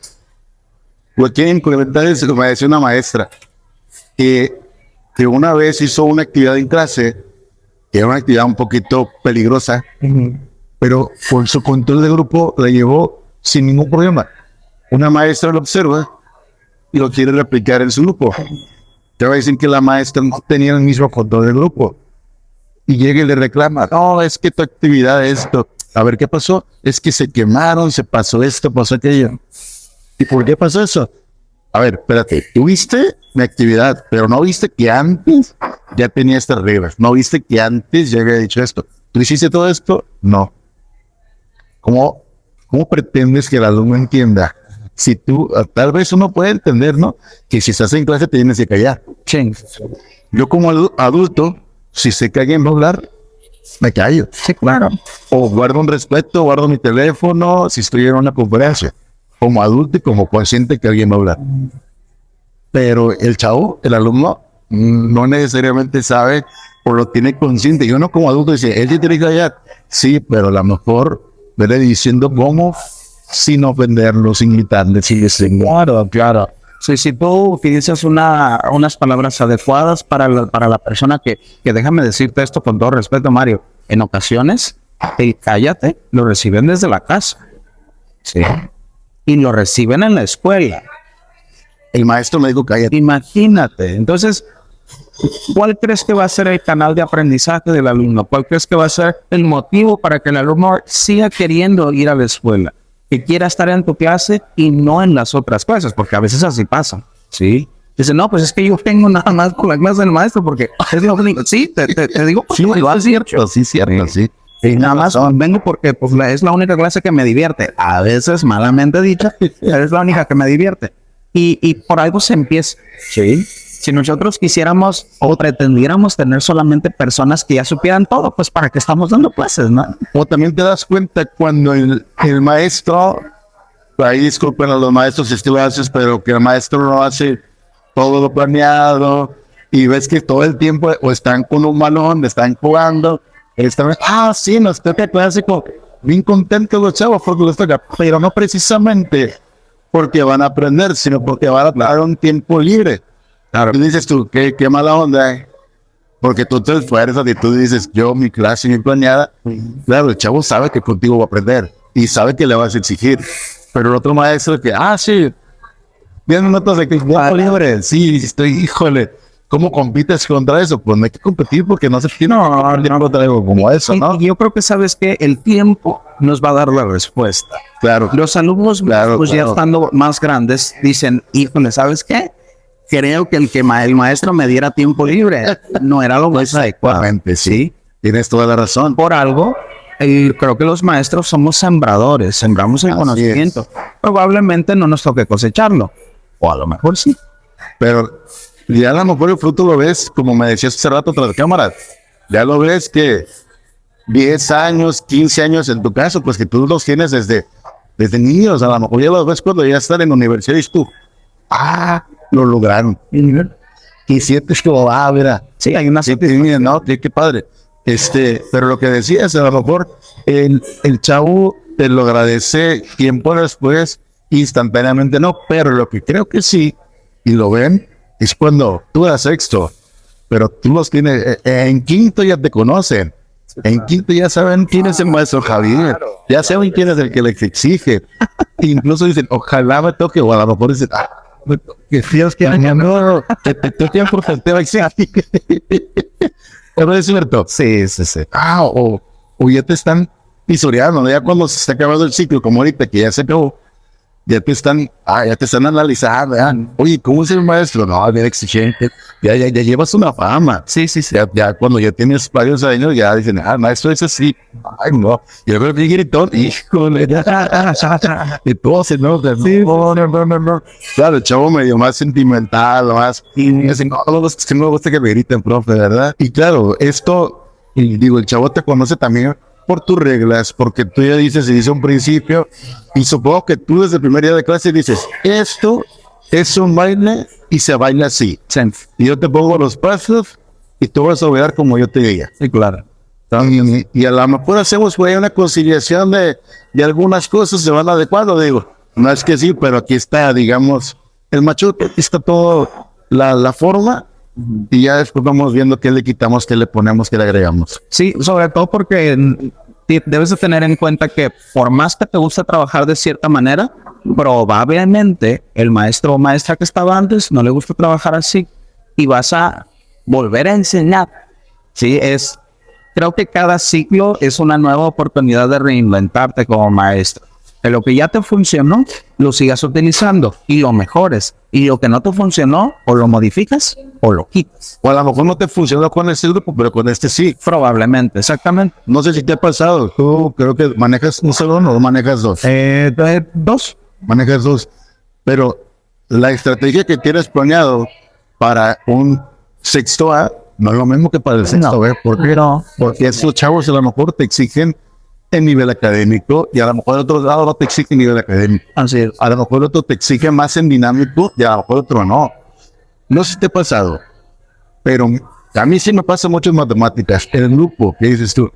pues quieren implementar eso, como decía una maestra, que una vez hizo una actividad en clase, que era una actividad un poquito peligrosa, pero con su control de grupo la llevó sin ningún problema. Una maestra lo observa y lo quiere replicar en su grupo. Te va a decir que la maestra no tenía el mismo control del grupo. Y llega y le reclama, no, es que tu actividad es esto. A ver, ¿qué pasó? Es que se quemaron, se pasó esto, pasó aquello. ¿Y por qué pasó eso? A ver, espérate, tú viste mi actividad, pero no viste que antes ya tenía estas reglas. No viste que antes ya había dicho esto. ¿Tú hiciste todo esto? No. ¿Cómo pretendes que el alumno entienda? Si tú, tal vez uno puede entender, ¿no? Que si estás en clase te tienes que callar. Sí. Yo como adulto, si sé que alguien va a hablar, me callo. Sí, claro. O guardo un respeto, guardo mi teléfono, si estoy en una conferencia. Como adulto y como consciente que alguien va a hablar. Pero el chavo, el alumno, no necesariamente sabe o lo tiene consciente. Yo no como adulto dice, él se tiene que callar. Sí, pero a lo mejor veré diciendo cómo sin ofenderlo, sin gritarle. Sí, Claro. Sí, si tú utilizas unas palabras adecuadas para la persona que déjame decirte esto con todo respeto, Mario, en ocasiones, el cállate lo reciben desde la casa. Sí. Y lo reciben en la escuela. El maestro me dijo cállate. Imagínate. Entonces, ¿cuál crees que va a ser el canal de aprendizaje del alumno? ¿Cuál crees que va a ser el motivo para que el alumno siga queriendo ir a la escuela? Que quiera estar en tu clase y no en las otras clases, porque a veces así pasa. Sí. Dice, no, pues es que yo tengo nada más con la clase del maestro, porque es lo único. Sí, te digo, sí, es cierto, sí. Y nada más vengo porque pues, es la única clase que me divierte. A veces, malamente dicha, es la única que me divierte. Y por algo se empieza. Sí. Si nosotros quisiéramos o pretendiéramos tener solamente personas que ya supieran todo, pues para qué estamos dando clases, ¿no? O también te das cuenta cuando el maestro, ahí disculpen a los maestros si tú lo haces, pero que el maestro no hace todo lo planeado y ves que todo el tiempo o están con un balón, están jugando, sí, nos toca clásico, bien contentos los chavos porque les toca, pero no precisamente porque van a aprender, sino porque van a dar un tiempo libre. Claro. Y dices tú, qué mala onda, porque tú te esfuerzas y tú dices, yo mi clase bien planeada. Claro, el chavo sabe que contigo va a aprender y sabe que le vas a exigir, pero el otro maestro que, sí, 10 minutos de tiempo libre, sí, estoy, híjole, ¿cómo compites contra eso? Pues no hay que competir porque no se tiene algo como eso, ¿no? Y yo creo que sabes que el tiempo nos va a dar la respuesta. Claro. Los alumnos, ya estando más grandes, dicen, híjole, ¿sabes qué? Creo que el maestro me diera tiempo libre no era lo más adecuado. Sí, tienes toda la razón. Por algo, creo que los maestros somos sembradores, sembramos el conocimiento. Probablemente no nos toque cosecharlo, o a lo mejor sí. Pero ya a lo mejor el fruto lo ves, como me decías hace rato tras cámaras, ya lo ves que 10 años, 15 años en tu caso, pues que tú los tienes desde niños, a lo mejor ya los ves cuando ya están en la universidad y tú, lo lograron. Y sientes que, mira, Sí, hay una no, qué padre. Pero lo que decías, a lo mejor el chavo te lo agradece tiempo después, instantáneamente no, pero lo que creo que sí, y lo ven, es cuando tú eras sexto, pero tú los tienes, en quinto ya te conocen, en quinto ya saben quién es el maestro Javier, ya saben quién es el que les exige, incluso dicen, ojalá me toque, o a lo mejor dicen, que Dios que no, que te toque por te va a exigir. ¿No es cierto? Sí. O ya te están pisoreando, ¿no? Ya cuando se está acabando el ciclo, como ahorita que ya se acabó, ya te están analizando, oye, ¿cómo es el maestro? No, bien exigente, ya llevas una fama. Sí. Ya cuando ya tienes varios años, ya dicen, maestro, ese sí, ay, no, yo creo que gritón, híjole, entonces, ¿no? No. Claro, el chavo medio más sentimental, más, y así, no me gusta que me griten, profe, ¿verdad? Y claro, esto, y digo, el chavo te conoce también por tus reglas, porque tú ya dices, se dice un principio, y supongo que tú desde el primer día de clase dices, esto es un baile y se baila así. Sí. Y yo te pongo los pasos y tú vas a bailar como yo te diga. Sí, claro. Y a lo mejor hacemos por ahí una conciliación de algunas cosas se van adecuando, digo. No es que sí, pero aquí está, digamos, el machote, aquí está todo la forma, y ya después vamos viendo qué le quitamos, qué le ponemos, qué le agregamos. Sí, sobre todo porque debes de tener en cuenta que por más que te guste trabajar de cierta manera, probablemente el maestro o maestra que estaba antes no le gusta trabajar así y vas a volver a enseñar. Sí, creo que cada ciclo es una nueva oportunidad de reinventarte como maestro. De lo que ya te funcionó, lo sigas utilizando y lo mejores. Y lo que no te funcionó, o lo modificas o lo quitas. O a lo mejor no te funcionó con este grupo, pero con este sí. Probablemente, exactamente. No sé si te ha pasado. Tú creo que manejas un salón o manejas dos. Dos. Manejas dos. Pero la estrategia que tienes planeado para un sexto A no es lo mismo que para el sexto B. ¿Por qué? No. Porque esos chavos a lo mejor te exigen en nivel académico y a lo mejor otro lado no te exige nivel académico. Así es. A lo mejor otro te exige más en dinámico y a lo mejor otro no. No sé si te ha pasado, pero a mí sí me pasa mucho en matemáticas. En el grupo, que dices tú,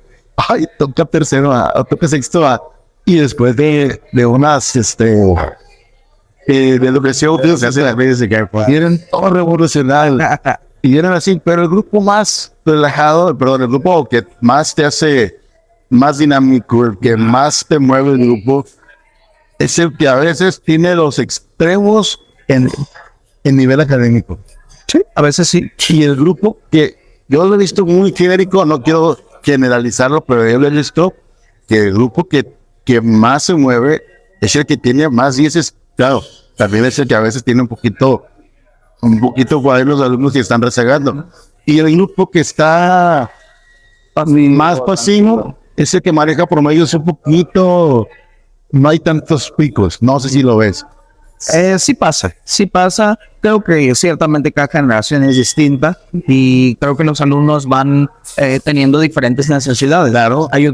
toca tercero A, o toca sexto A, y después de unas, de educación, se hace las veces que quieren todo revolucionario. Y eran así, pero el grupo más relajado, el grupo que más te hace más dinámico, el que más te mueve el grupo, es el que a veces tiene los extremos en nivel académico. Sí, a veces sí. Y el grupo que yo lo he visto muy genérico, no quiero generalizarlo, pero yo lo he visto que el grupo que más se mueve es el que tiene más dieces. Claro, también es el que a veces tiene un poquito cuadernos de alumnos que están rezagando. Y el grupo que está más pasivo es el que maneja promedios un poquito, no hay tantos picos, no sé si lo ves. Sí pasa. Creo que ciertamente cada generación es distinta y creo que los alumnos van teniendo diferentes necesidades. Claro. Hay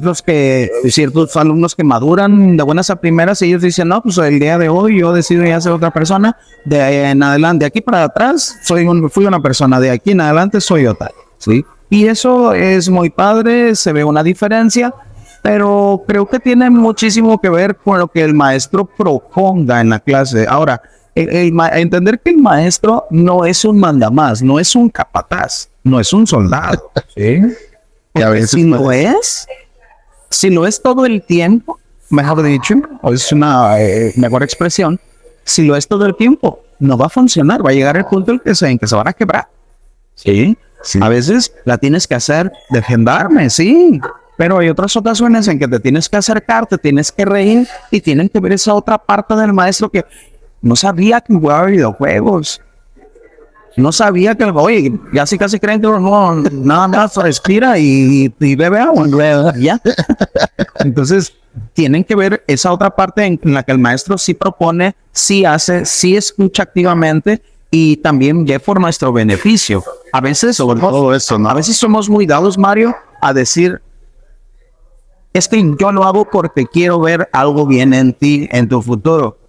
ciertos alumnos que maduran de buenas a primeras y ellos dicen, no, pues el día de hoy yo decido ya ser otra persona, de ahí en adelante, de aquí para atrás fui una persona, de aquí en adelante soy otra. ¿Sí? Y eso es muy padre, se ve una diferencia, pero creo que tiene muchísimo que ver con lo que el maestro proponga en la clase. Ahora, entender que el maestro no es un mandamás, no es un capataz, no es un soldado. ¿Sí? Que a veces si lo es todo el tiempo, mejor dicho, o es una mejor expresión, si lo es todo el tiempo, no va a funcionar, va a llegar el punto en que se van a quebrar. ¿Sí? Sí. A veces la tienes que hacer de gendarme, sí, pero hay otras ocasiones en que te tienes que acercar, te tienes que reír y tienen que ver esa otra parte del maestro que no sabía que jugaba videojuegos. No sabía que, oye, casi creen que no, nada más respira y bebe agua, ya. Entonces, tienen que ver esa otra parte en la que el maestro sí propone, sí hace, sí escucha activamente y también ya por nuestro beneficio. A veces, Sobre todo eso, ¿no? a veces somos muy dados, Mario, a decir, es que yo lo hago porque quiero ver algo bien en ti, en tu futuro.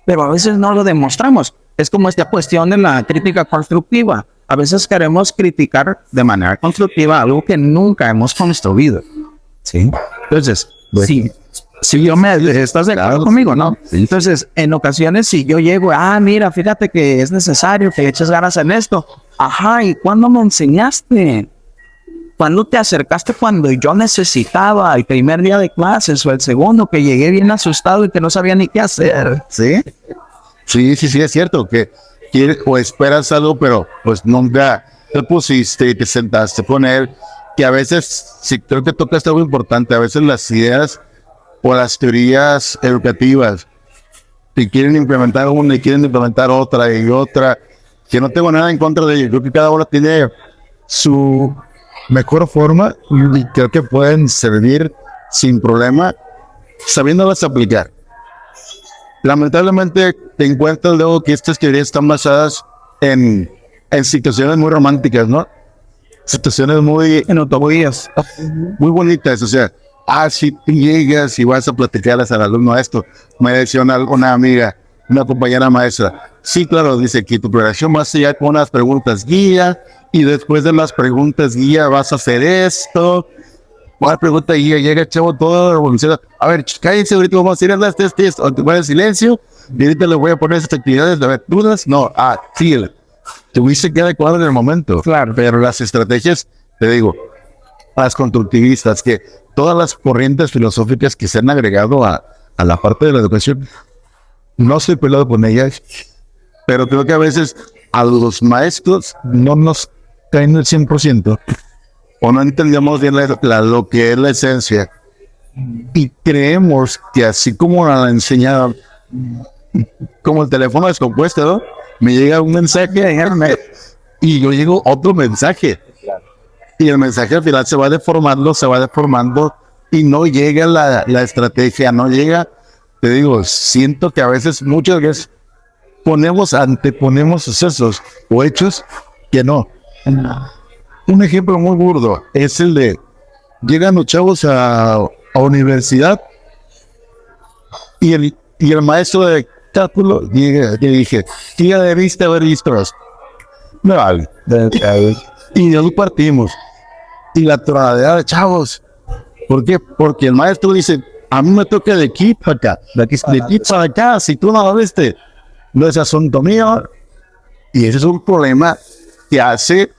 Pero a veces no lo demostramos. Es como esta cuestión de la crítica constructiva. A veces queremos criticar de manera constructiva algo que nunca hemos construido. ¿Sí? Entonces, si yo me... ¿Estás de acuerdo conmigo, no? Entonces, en ocasiones, si yo llego, mira, fíjate que es necesario que eches ganas en esto. Ajá, ¿y cuándo me enseñaste? ¿Cuándo te acercaste cuando yo necesitaba el primer día de clases o el segundo, que llegué bien asustado y que no sabía ni qué hacer? ¿Sí? Sí, es cierto que quieres o esperas algo, pero pues nunca te pusiste y te sentaste con él. Que a veces, sí, creo que tocas algo importante, a veces las ideas o las teorías educativas que quieren implementar una y quieren implementar otra y otra, que no tengo nada en contra de ello. Creo que cada uno tiene su mejor forma y creo que pueden servir sin problema, sabiéndolas aplicar. Lamentablemente te encuentras luego que estas teorías están basadas en situaciones muy románticas, ¿no? Situaciones muy En autobuías. muy bonitas, o sea, si tú llegas y vas a platicarles al alumno esto, me decía una amiga, una compañera maestra, sí, claro, dice que tu preparación va a ser con unas preguntas guía, y después de las preguntas guía vas a hacer esto. ¿Cuál pregunta guía? Llega el chavo todo revolucionado. A ver, cállense, ahorita vamos a hacer las test, o te pones silencio, y ahorita le voy a poner estas actividades, a ver, ¿dudas? No, sí, tuviste que adecuar en el momento. Claro. Pero las estrategias, te digo, las constructivistas, que todas las corrientes filosóficas que se han agregado a la parte de la educación, no estoy peleado con ellas, pero creo que a veces a los maestros no nos caen el 100%, o no entendemos bien lo que es la esencia, y creemos que así como la enseñaron, como el teléfono descompuesto, ¿no? Me llega un mensaje y yo llego otro mensaje. Y el mensaje al final se va deformando y no llega la estrategia, no llega. Te digo, siento que a veces, muchas veces, anteponemos sucesos o hechos que no. Un ejemplo muy burdo es el de, llegan los chavos a universidad y el maestro de cálculo llega y dije, ¿qué debiste haber visto? Me vale. Y de ahí partimos. Y la tonalidad de chavos. ¿Por qué? Porque el maestro dice, a mí me toca de aquí para acá, de aquí para acá, si tú no lo viste, no es asunto mío. Y ese es un problema que hace.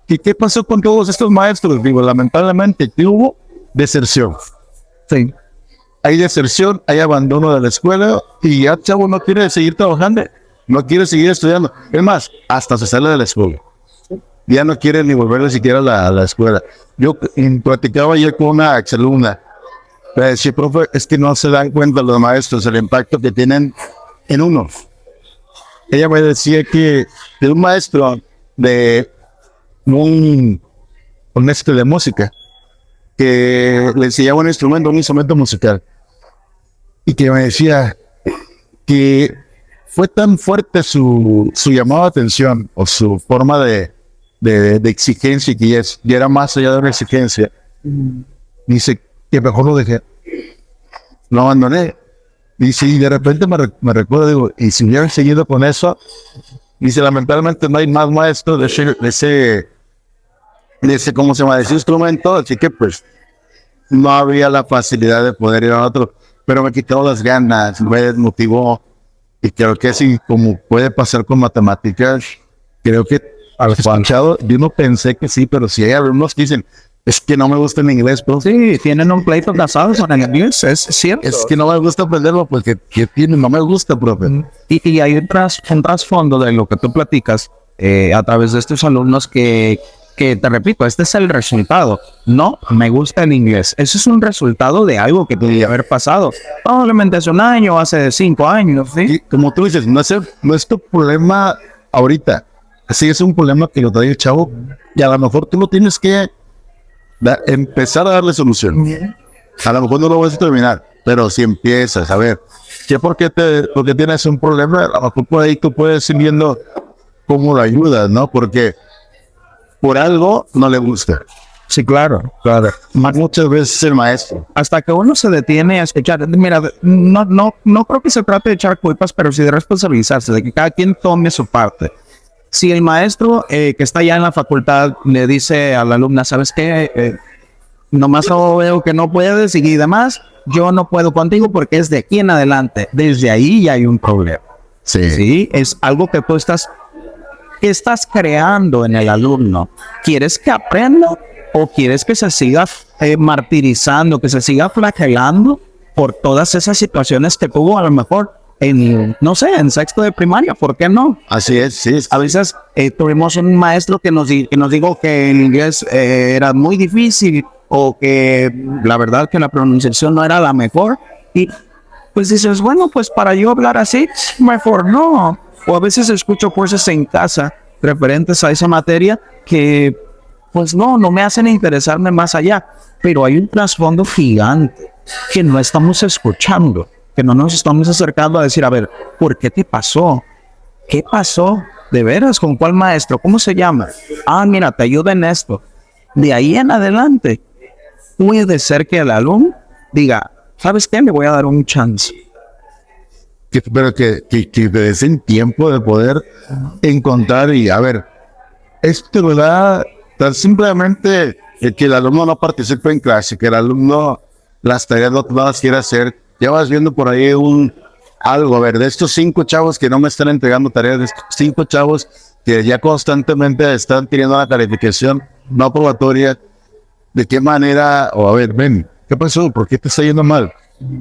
¿Y qué pasó con todos estos maestros? Digo, lamentablemente, que hubo deserción. Sí. Hay deserción, hay abandono de la escuela y ya el chavo no quiere seguir trabajando, no quiere seguir estudiando. Es más, hasta se sale de la escuela. Ya no quiere ni volver ni siquiera a la escuela. Yo platicaba ayer con una exalumna. Me decía, profe, es que no se dan cuenta los maestros el impacto que tienen en uno. Ella me decía que de un maestro de un maestro de música que le enseñaba un instrumento musical, y que me decía que fue tan fuerte su llamado de atención o su forma de exigencia, que ya era más allá de una exigencia. Dice que mejor lo dejé, lo abandoné. Dice, y de repente me recuerdo, digo, y si hubiera seguido con eso, dice, lamentablemente no hay más maestros de ese, ¿cómo se llama?, de ese instrumento, así que pues no había la facilidad de poder ir a otro, pero me quitó las ganas, me desmotivó, y creo que así como puede pasar con matemáticas, creo que al escuchado, yo no pensé que sí, pero si hay alumnos que dicen, es que no me gusta el inglés, pero sí, tienen un pleito casado con el inglés, es cierto. Es que no me gusta aprenderlo porque no me gusta, profe. Y hay un trasfondo de lo que tú platicas a través de estos alumnos que te repito, este es el resultado. No me gusta el inglés. Eso es un resultado de algo que podría haber pasado. Probablemente hace un año, hace 5 años, ¿sí? Y como tú dices, no es tu problema ahorita. Sí, es un problema que lo trae el chavo y a lo mejor tú lo tienes que empezar a darle solución. A lo mejor no lo vas a terminar, pero si empiezas a ver, ¿por qué tienes un problema? A lo mejor por ahí tú puedes ir viendo cómo lo ayudas, ¿no? Porque por algo no le gusta. Sí, claro, claro. Muchas veces el maestro. Hasta que uno se detiene a escuchar, mira, no creo que se trate de echar culpas, pero sí de responsabilizarse, de que cada quien tome su parte. Si el maestro que está ya en la facultad le dice a la alumna, ¿sabes qué? Nomás veo que no puedes y demás, yo no puedo contigo porque es de aquí en adelante. Desde ahí ya hay un problema. Sí. Sí, es algo que tú estás creando en el alumno. ¿Quieres que aprenda o quieres que se siga martirizando, que se siga flagelando por todas esas situaciones que tuvo a lo mejor no sé, en sexto de primaria? ¿Por qué no? Así es, sí. A veces tuvimos un maestro que nos dijo que el inglés era muy difícil o que la verdad que la pronunciación no era la mejor y pues dices, bueno, pues para yo hablar así, mejor no. O a veces escucho cosas en casa referentes a esa materia que pues no me hacen interesarme más allá, pero hay un trasfondo gigante que no estamos escuchando, que no nos estamos acercando a decir, a ver, ¿por qué te pasó? ¿Qué pasó? ¿De veras? ¿Con cuál maestro? ¿Cómo se llama? Ah, mira, te ayuda en esto. De ahí en adelante, puede ser que el alumno diga, ¿sabes qué? Le voy a dar un chance. Pero que te des el tiempo de poder encontrar y, a ver, esto te da simplemente que el alumno no participe en clase, que el alumno las tareas no las quiera hacer. Ya vas viendo por ahí algo, a ver, de estos 5 chavos que no me están entregando tareas, de estos 5 chavos que ya constantemente están teniendo una calificación no aprobatoria, ¿de qué manera? O a ver, ven, ¿qué pasó? ¿Por qué te está yendo mal?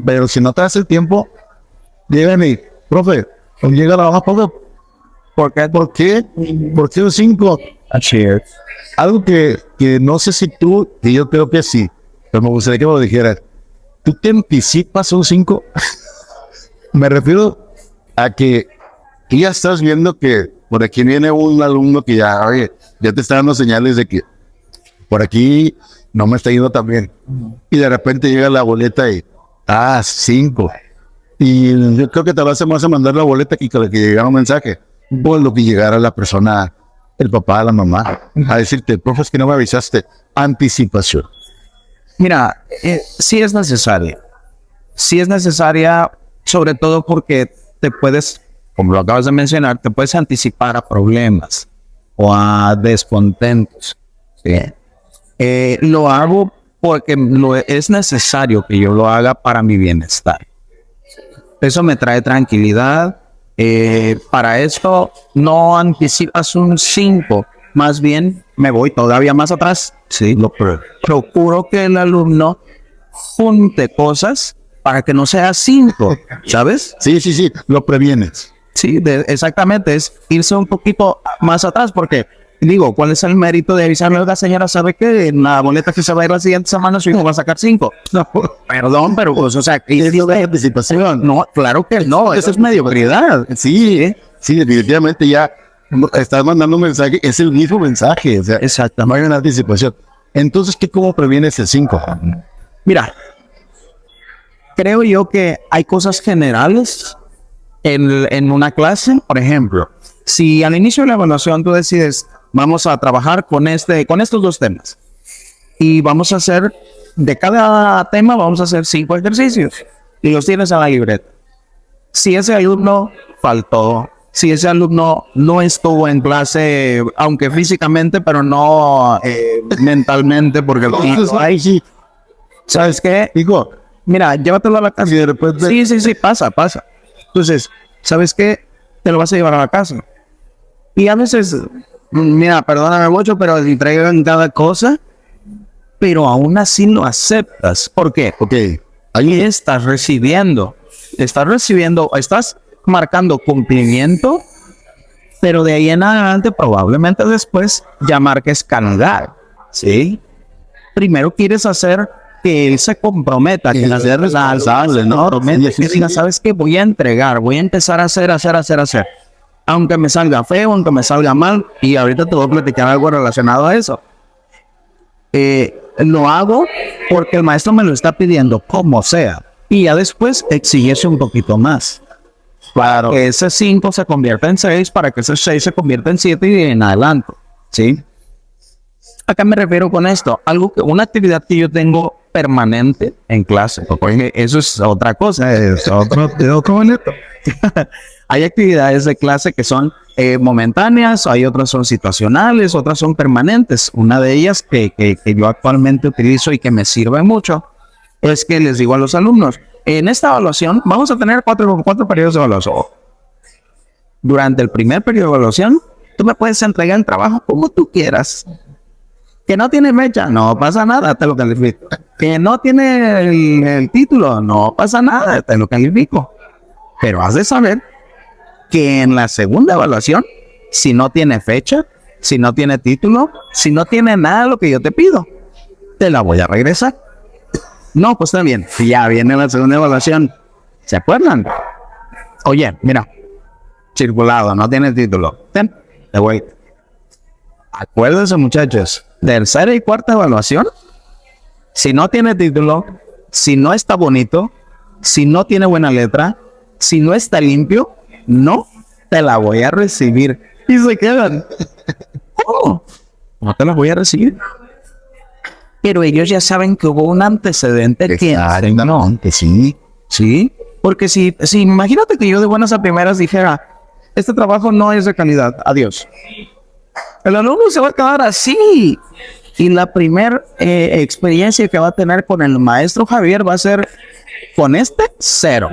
Pero si no te das el tiempo, llegan y, profe, llega la hoja, ¿por qué? ¿Por qué un 5? Algo que no sé si tú, y yo creo que sí, pero me gustaría que me lo dijeras. ¿Tú te anticipas un 5? Me refiero a que tú ya estás viendo que por aquí viene un alumno que ya te está dando señales de que por aquí no me está yendo tan bien. Y de repente llega la boleta y, 5. Y yo creo que te vas a más a mandar la boleta y que llegara un mensaje. Por lo que llegara la persona, el papá, la mamá, a decirte, profe, es que no me avisaste. Anticipación. Mira, sí es necesaria. Sí es necesaria, sobre todo porque te puedes, como lo acabas de mencionar, te puedes anticipar a problemas o a descontentos. ¿Sí? Lo hago porque es necesario que yo lo haga para mi bienestar. Eso me trae tranquilidad. Para esto no anticipas un 5, más bien me voy todavía más atrás. Sí, procuro que el alumno junte cosas para que no sea 5, ¿sabes? Sí, lo previenes. Sí, exactamente, es irse un poquito más atrás porque digo, ¿cuál es el mérito de avisarle a la señora? ¿Sabe que en la boleta que se va a ir la siguiente semana su hijo va a sacar 5? No, perdón, pero pues, o sea, ¿qué es de anticipación? No, claro que no, eso es mediocridad. Sí, definitivamente ya estás mandando un mensaje, es el mismo mensaje, o sea, exacto, no hay una anticipación. Entonces, ¿cómo previenes el 5? Mira, creo yo que hay cosas generales en una clase. Por ejemplo, si al inicio de la evaluación tú decides, vamos a trabajar con estos 2 temas y vamos a hacer, de cada tema vamos a hacer 5 ejercicios y los tienes en la libreta. Si ese alumno faltó, si ese alumno no estuvo en clase, aunque físicamente, pero no mentalmente, porque ahí sí, ¿sabes qué? Digo, mira, llévatelo a la casa. Y de repente, Sí, pasa. Entonces, ¿sabes qué? Te lo vas a llevar a la casa. Y a veces, mira, perdóname mucho, pero te traigan cada cosa, pero aún así lo aceptas. ¿Por qué? ok, Ahí estás recibiendo, estás marcando cumplimiento, pero de ahí en adelante probablemente después ya marques calidad, ¿sí? Primero quieres hacer que él se comprometa, que las ser responsable, ¿no? Que diga, ¿sabes qué? Voy a entregar, voy a empezar a hacer. Aunque me salga feo, aunque me salga mal, y ahorita te voy a platicar algo relacionado a eso. Lo hago porque el maestro me lo está pidiendo, como sea, y ya después exigirse un poquito más. Para que ese 5 se convierta en 6, para que ese 6 se convierta en 7 y en adelante, ¿sí? ¿A qué me refiero con esto? Una actividad que yo tengo permanente en clase. Porque eso es otra cosa, es otro boleto. Hay actividades de clase que son momentáneas, hay otras son situacionales, otras son permanentes. Una de ellas que yo actualmente utilizo y que me sirve mucho es que les digo a los alumnos, en esta evaluación vamos a tener cuatro periodos de evaluación. Durante el primer periodo de evaluación, tú me puedes entregar el trabajo como tú quieras. Que no tiene fecha, no pasa nada, te lo califico. Que no tiene el título, no pasa nada, te lo califico. Pero has de saber que en la segunda evaluación, si no tiene fecha, si no tiene título, si no tiene nada de lo que yo te pido, te la voy a regresar. No, pues está bien, ya viene la segunda evaluación. ¿Se acuerdan? Oye, mira, circulado, no tiene título. Ten, te voy. Acuérdense, muchachos, tercera y cuarta evaluación, si no tiene título, si no está bonito, si no tiene buena letra, si no está limpio, no te la voy a recibir. Y se quedan. ¿Cómo? No te la voy a recibir. Pero ellos ya saben que hubo un antecedente que no. Sí. Sí. Porque si imagínate que yo de buenas a primeras dijera, este trabajo no es de calidad, adiós. El alumno se va a quedar así. Y la primera experiencia que va a tener con el maestro Javier va a ser con 0.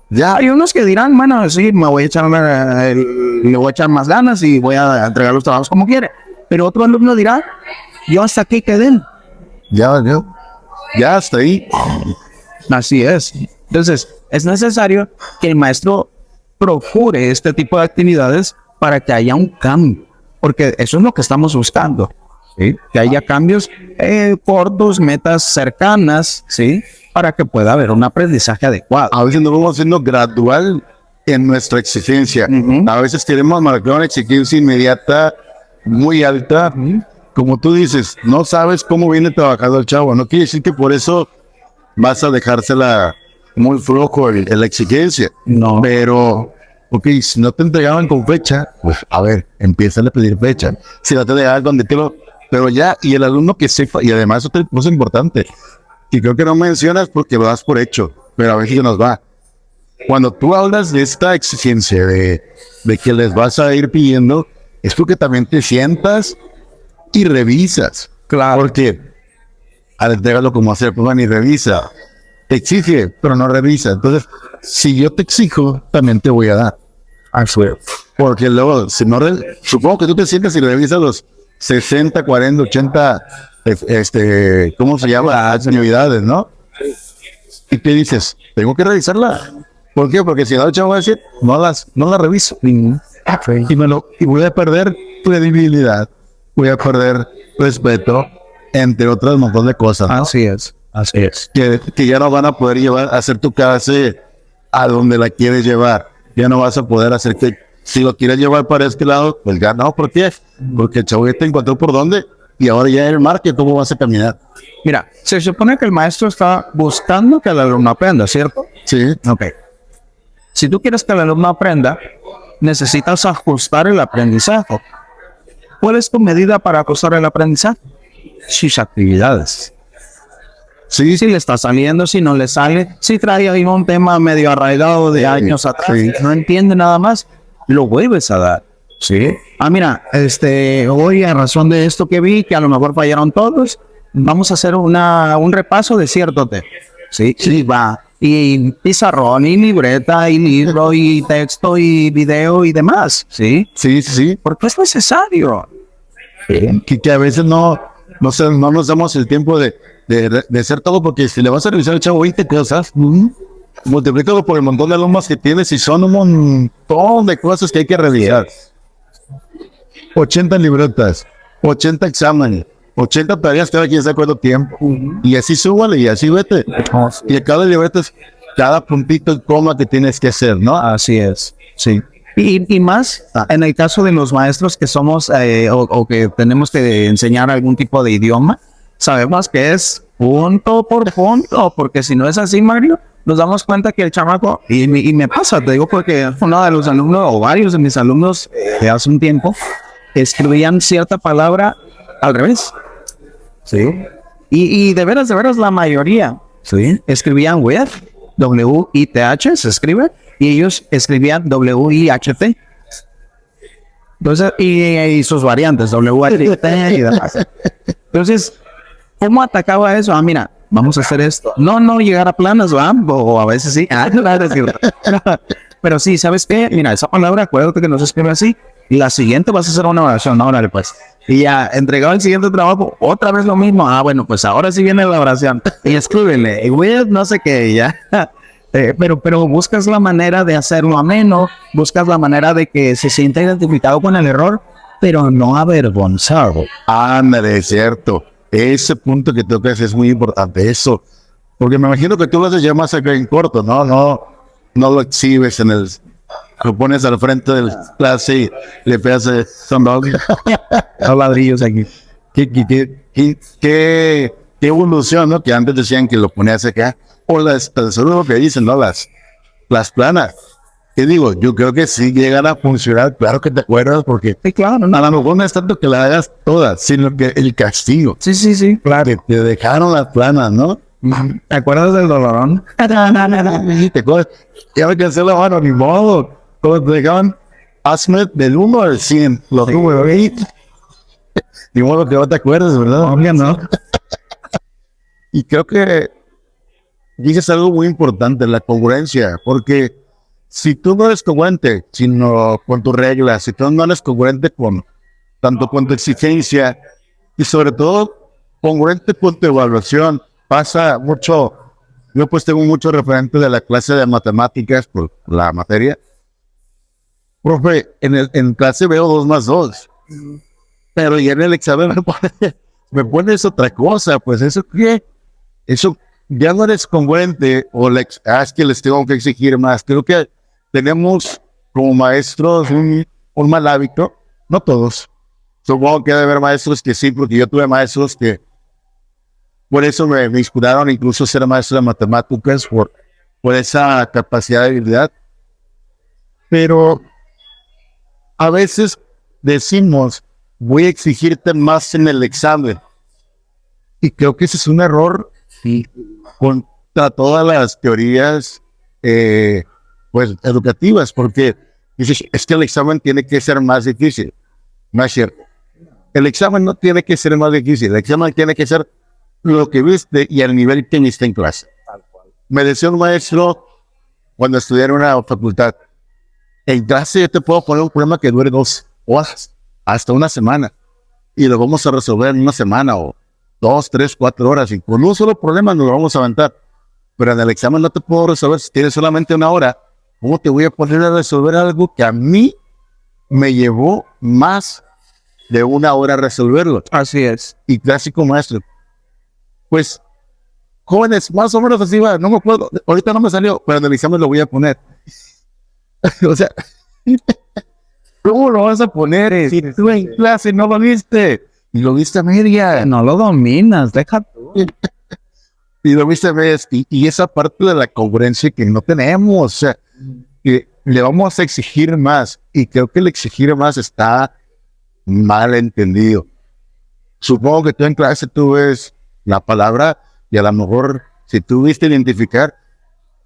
Ya hay unos que dirán, bueno, sí, le voy a echar más ganas y voy a entregar los trabajos como quiere. Pero otro alumno dirá, yo hasta aquí quedé. Ya hasta ahí. Así es. Entonces, es necesario que el maestro procure este tipo de actividades para que haya un cambio. Porque eso es lo que estamos buscando, ¿sí? Que haya cambios cortos, metas cercanas, ¿sí? Para que pueda haber un aprendizaje adecuado. A veces nos vamos haciendo gradual en nuestra exigencia. A veces queremos marcar una exigencia inmediata, muy alta. Como tú dices, no sabes cómo viene trabajando el chavo. No quiere decir que por eso vas a dejársela muy flojo en la exigencia. No. Pero, ok, si no te entregaban con fecha, pues a ver, empieza a pedir fecha. Si no te entregaban con título, pero ya, y el alumno que sepa, y además otra cosa importante, y creo que no mencionas porque lo das por hecho, pero a veces se nos va. Cuando tú hablas de esta exigencia de que les vas a ir pidiendo, es porque también te sientas y revisas. Claro. Porque al entregarlo como hacer, pues ni revisa. Te exige, pero no revisa. Entonces, si yo te exijo, también te voy a dar. Porque luego, si no, supongo que tú te sientas y revisas los 60, 40, 80, ¿cómo se llama? Actividades, ¿no? Y te dices, tengo que revisarla. ¿Por qué? Porque si no, el chavo va a decir, no la reviso. Y voy a perder credibilidad, voy a perder respeto, entre otras un montón de cosas, ¿no? Así es. Que ya no van a poder hacer tu clase a donde la quieres llevar. Ya no vas a poder hacer que, si lo quieres llevar para este lado, pues ya no. ¿Por qué? Porque el chavo ya te encontró por dónde y ahora ya en el marque, ¿cómo vas a caminar? Mira, se supone que el maestro está buscando que el alumno aprenda, ¿cierto? Sí. Ok. Si tú quieres que el alumno aprenda, necesitas ajustar el aprendizaje. ¿Cuál es tu medida para ajustar el aprendizaje? Sus actividades. Sí, si le está saliendo, si no le sale, si trae ahí un tema medio arraigado de años atrás, no entiende nada más, lo vuelves a dar. Sí. Mira, hoy a razón de esto que vi, que a lo mejor fallaron todos, vamos a hacer un repaso de cierto tema. Sí, va. Y pizarrón, y libreta, y libro, y texto, y video, y demás. Sí. Porque es necesario. Que a veces no nos damos el tiempo de hacer todo, porque si le vas a revisar al chavo 20 cosas, multiplícalo por el montón de alumnos que tienes y son un montón de cosas que hay que revisar. 80 libretas, 80 exámenes, 80 tareas cada quien sabe cuánto tiempo. Y así súbale y así vete. Y a cada libreta es cada puntito y coma que tienes que hacer, ¿no? Así es, sí. Y más en el caso de los maestros que somos o que tenemos que enseñar algún tipo de idioma, sabemos que es punto por punto, porque si no es así, Mario, nos damos cuenta que el chamaco, y me pasa, te digo, porque uno de los alumnos, o varios de mis alumnos, de hace un tiempo, escribían cierta palabra al revés. Sí. Y de veras, la mayoría, sí, escribían with, W-I-T-H, se escribe, y ellos escribían W-I-H-T. Entonces, y sus variantes, W-H-T y demás. Entonces, ¿cómo atacaba eso? Ah, mira, vamos a hacer esto. No llegar a planas, ¿va? O a veces sí. Pero sí, ¿sabes qué? Mira, esa palabra, acuérdate que no se escribe así. Y la siguiente vas a hacer una oración, no, órale, pues. Y ya, entregado el siguiente trabajo, otra vez lo mismo. Ah, bueno, pues ahora sí viene la oración. Y escríbele, with no sé qué, ya. Pero buscas la manera de hacerlo ameno, buscas la manera de que se sienta identificado con el error, pero no avergonzado. Ándale, es cierto. Ese punto que tocas es muy importante, eso. Porque me imagino que tú lo haces ya más acá en corto, ¿no? No lo exhibes lo pones al frente de la clase y le pegas Los ladrillos aquí. Qué evolución, ¿no? Que antes decían que lo ponías acá. O solo lo que dicen, ¿no? Las planas. ¿Qué digo? Yo creo que sí llegan a funcionar. Claro que te acuerdas, porque Sí, claro, no. a lo mejor no es tanto que la hagas todas, sino que el castigo. Sí, claro. Que te dejaron las planas, ¿no? ¿Te acuerdas del dolorón? ¿Te acuerdas? Ya me cansé la mano, ni modo. Cuando te dejaban, hazme del 1 al 100. Lo tuve ahí. Ni modo que no te acuerdas, ¿verdad? Obvio, ¿no? Y creo que dices algo muy importante, la congruencia, porque si tú no eres congruente sino con tus reglas, si tú no eres congruente tanto con tu exigencia y sobre todo congruente con tu evaluación, pasa mucho. Yo pues tengo mucho referente de la clase de matemáticas por la materia. Profe, en clase veo 2 más 2, pero ya en el examen me pones otra cosa, pues ¿eso qué? Eso ya no eres congruente es que les tengo que exigir más. Creo que tenemos como maestros un mal hábito, no todos. Supongo que debe haber maestros que sí, porque yo tuve maestros que por eso me inspiraron incluso a ser maestro de matemáticas, por esa capacidad de habilidad. Pero a veces decimos, voy a exigirte más en el examen. Y creo que ese es un error contra todas las teorías pues educativas, porque dices, es que el examen tiene que ser más difícil. No es cierto. El examen no tiene que ser más difícil, el examen tiene que ser lo que viste y el nivel que viste en clase. Me decía un maestro cuando estudié en una facultad, en clase yo te puedo poner un problema que dure 2 horas, hasta una semana, y lo vamos a resolver en una semana o 2, 3, 4 horas, y con un solo problema nos lo vamos a aventar. Pero en el examen no te puedo resolver si tienes solamente una hora. ¿Cómo te voy a poner a resolver algo que a mí me llevó más de una hora resolverlo? Así es. Y clásico maestro. Pues, jóvenes, más o menos así va, no me acuerdo, ahorita no me salió, pero en el examen lo voy a poner. O sea, ¿cómo lo vas a poner si tú en clase no lo viste? Y lo viste a media. No lo dominas, deja tú. Y lo viste a medias. Y esa parte de la congruencia que no tenemos, o sea, que le vamos a exigir más. Y creo que el exigir más está mal entendido. Supongo que tú en clase tú ves la palabra y a lo mejor si tú viste identificar,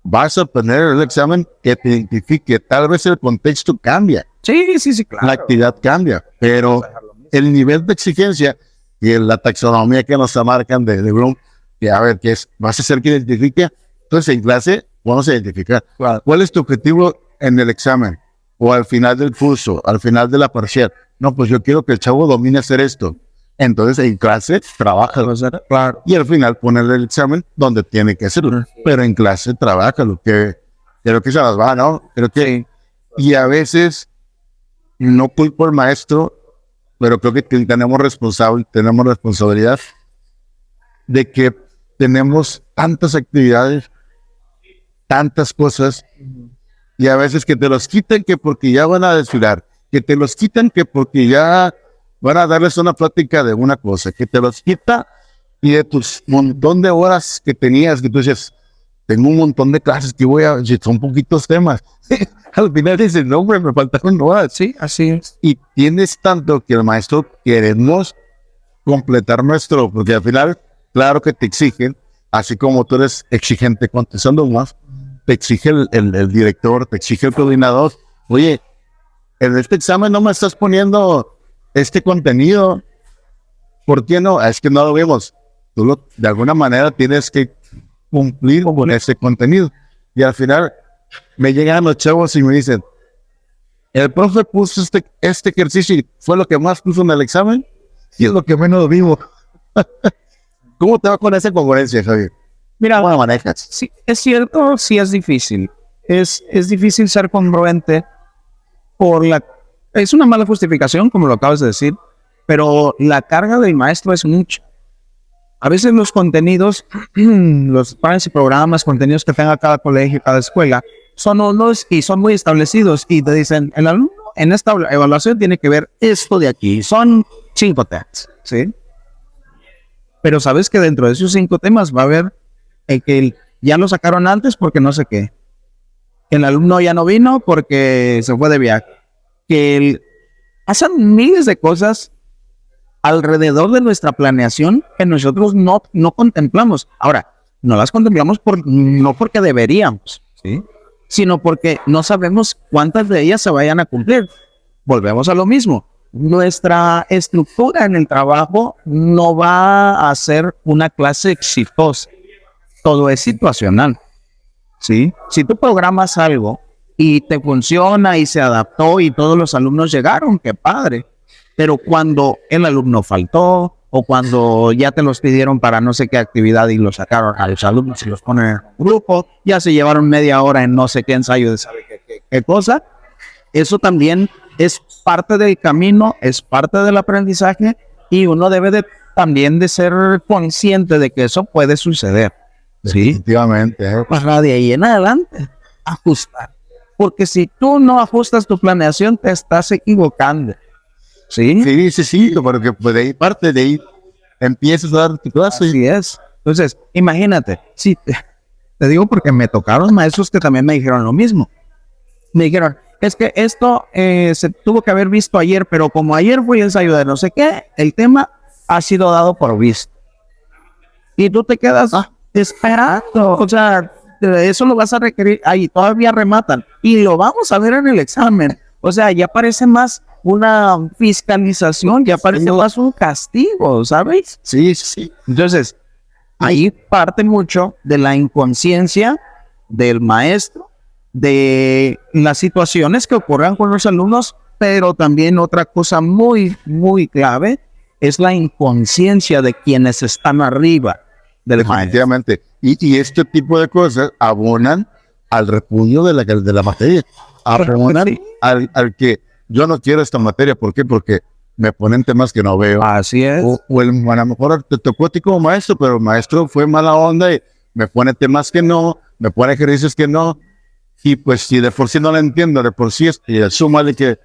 vas a obtener el examen que te identifique. Tal vez el contexto cambia. Sí, claro. La actividad cambia, pero el nivel de exigencia y la taxonomía que nos marcan de Bloom, que a ver, ¿qué es? ¿Vas a hacer que identifique? Entonces en clase vamos a identificar. ¿Cuál es tu objetivo en el examen? O al final del curso, al final de la parcial. No, pues yo quiero que el chavo domine hacer esto. Entonces en clase trabaja, claro, y al final ponerle el examen donde tiene que hacerlo, pero en clase trabaja lo que creo que se las va, ¿no? Creo que y a veces no culpo al maestro, pero creo que tenemos responsabilidad de que tenemos tantas actividades, tantas cosas, y a veces que te los quitan que porque ya van a desfilar, que te los quitan que porque ya van a darles una plática de una cosa, que te los quita y de tus montón de horas que tenías, que tú dices, tengo un montón de clases que voy a, si son poquitos temas. Al final dices, no, hombre, me faltaron nuevas. Sí, así es. Y tienes tanto que el maestro queremos completar nuestro, porque al final, claro que te exigen, así como tú eres exigente con tus alumnos, te exige el director, te exige el coordinador. Oye, en este examen no me estás poniendo este contenido. ¿Por qué no? Es que no lo vemos. Tú de alguna manera tienes que cumplir con ese contenido. Y al final me llegan los chavos y me dicen, el profe puso este ejercicio y fue lo que más puso en el examen y es lo que menos vivo. ¿Cómo te va con esa congruencia, Javier? Mira, ¿Cómo la manejas? sí, es cierto, sí es difícil. Es difícil ser congruente es una mala justificación, como lo acabas de decir, pero la carga del maestro es mucha. A veces los contenidos, los planes y programas, contenidos que tenga cada colegio, cada escuela, son unos y son muy establecidos y te dicen, el alumno en esta evaluación tiene que ver esto de aquí, son 5 temas, ¿sí? Pero sabes que dentro de esos 5 temas va a haber que ya lo sacaron antes porque no sé qué, que el alumno ya no vino porque se fue de viaje, hacen miles de cosas alrededor de nuestra planeación que nosotros no contemplamos. Ahora, no las contemplamos no porque deberíamos, ¿sí? Sino porque no sabemos cuántas de ellas se vayan a cumplir. Volvemos a lo mismo. Nuestra estructura en el trabajo no va a ser una clase exitosa. Todo es situacional, ¿sí? Si tú programas algo y te funciona y se adaptó y todos los alumnos llegaron, qué padre. Pero cuando el alumno faltó o cuando ya te los pidieron para no sé qué actividad y los sacaron a los alumnos y los ponen en un grupo, ya se llevaron media hora en no sé qué ensayo de saber qué cosa, eso también es parte del camino, es parte del aprendizaje y uno debe también de ser consciente de que eso puede suceder. ¿Sí? Definitivamente. Para de ahí en adelante, ajustar. Porque si tú no ajustas tu planeación, te estás equivocando. ¿Sí? Sí, porque pues de ahí parte de ahí empiezas a dar tu clase. Así es. Entonces, imagínate, sí, te digo porque me tocaron maestros que también me dijeron lo mismo. Me dijeron, es que esto se tuvo que haber visto ayer, pero como ayer fue el ensayo de no sé qué, el tema ha sido dado por visto. Y tú te quedas esperando. O sea, eso lo vas a requerir. Ahí todavía rematan. Y lo vamos a ver en el examen. O sea, ya parece más una fiscalización, ya parece más un castigo, ¿sabes? Sí. Entonces, ahí parte mucho de la inconsciencia del maestro, de las situaciones que ocurran con los alumnos, pero también otra cosa muy, muy clave es la inconsciencia de quienes están arriba del maestro. Definitivamente. Y este tipo de cosas abonan al repudio de la materia. Abonan al que yo no quiero esta materia. ¿Por qué? Porque me ponen temas que no veo. Así es. A lo mejor te tocó a ti como maestro, pero el maestro fue mala onda y me pone temas que no, me pone ejercicios que no. Y pues si de por sí no lo entiendo, de por sí súmale que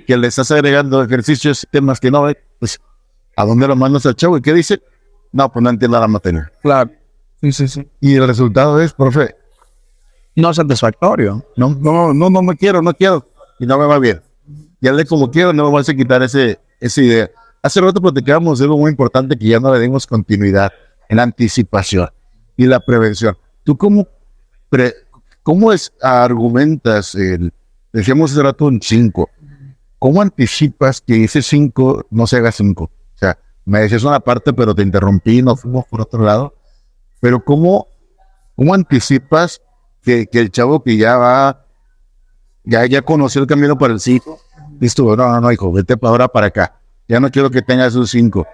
le estás agregando ejercicios y temas que no ve, pues ¿a dónde lo mandas al chavo? ¿Y qué dice? No, pues no entiendo la materia. Claro. Sí. Y el resultado es, profe, no satisfactorio. No quiero. Y no me va bien. Y hazle como quiero, no me vas a quitar esa idea. Hace rato platicábamos de algo muy importante que ya no le dimos continuidad en la anticipación y la prevención. ¿Tú cómo argumentas decíamos hace rato un 5? ¿Cómo anticipas que ese 5 no se haga 5? O sea, me decías una parte, pero te interrumpí, nos fuimos por otro lado. Pero ¿cómo anticipas que el chavo que ya va, ya conoció el camino para el 5, listo, no, hijo, vete ahora para acá, ya no quiero que tengas un 5?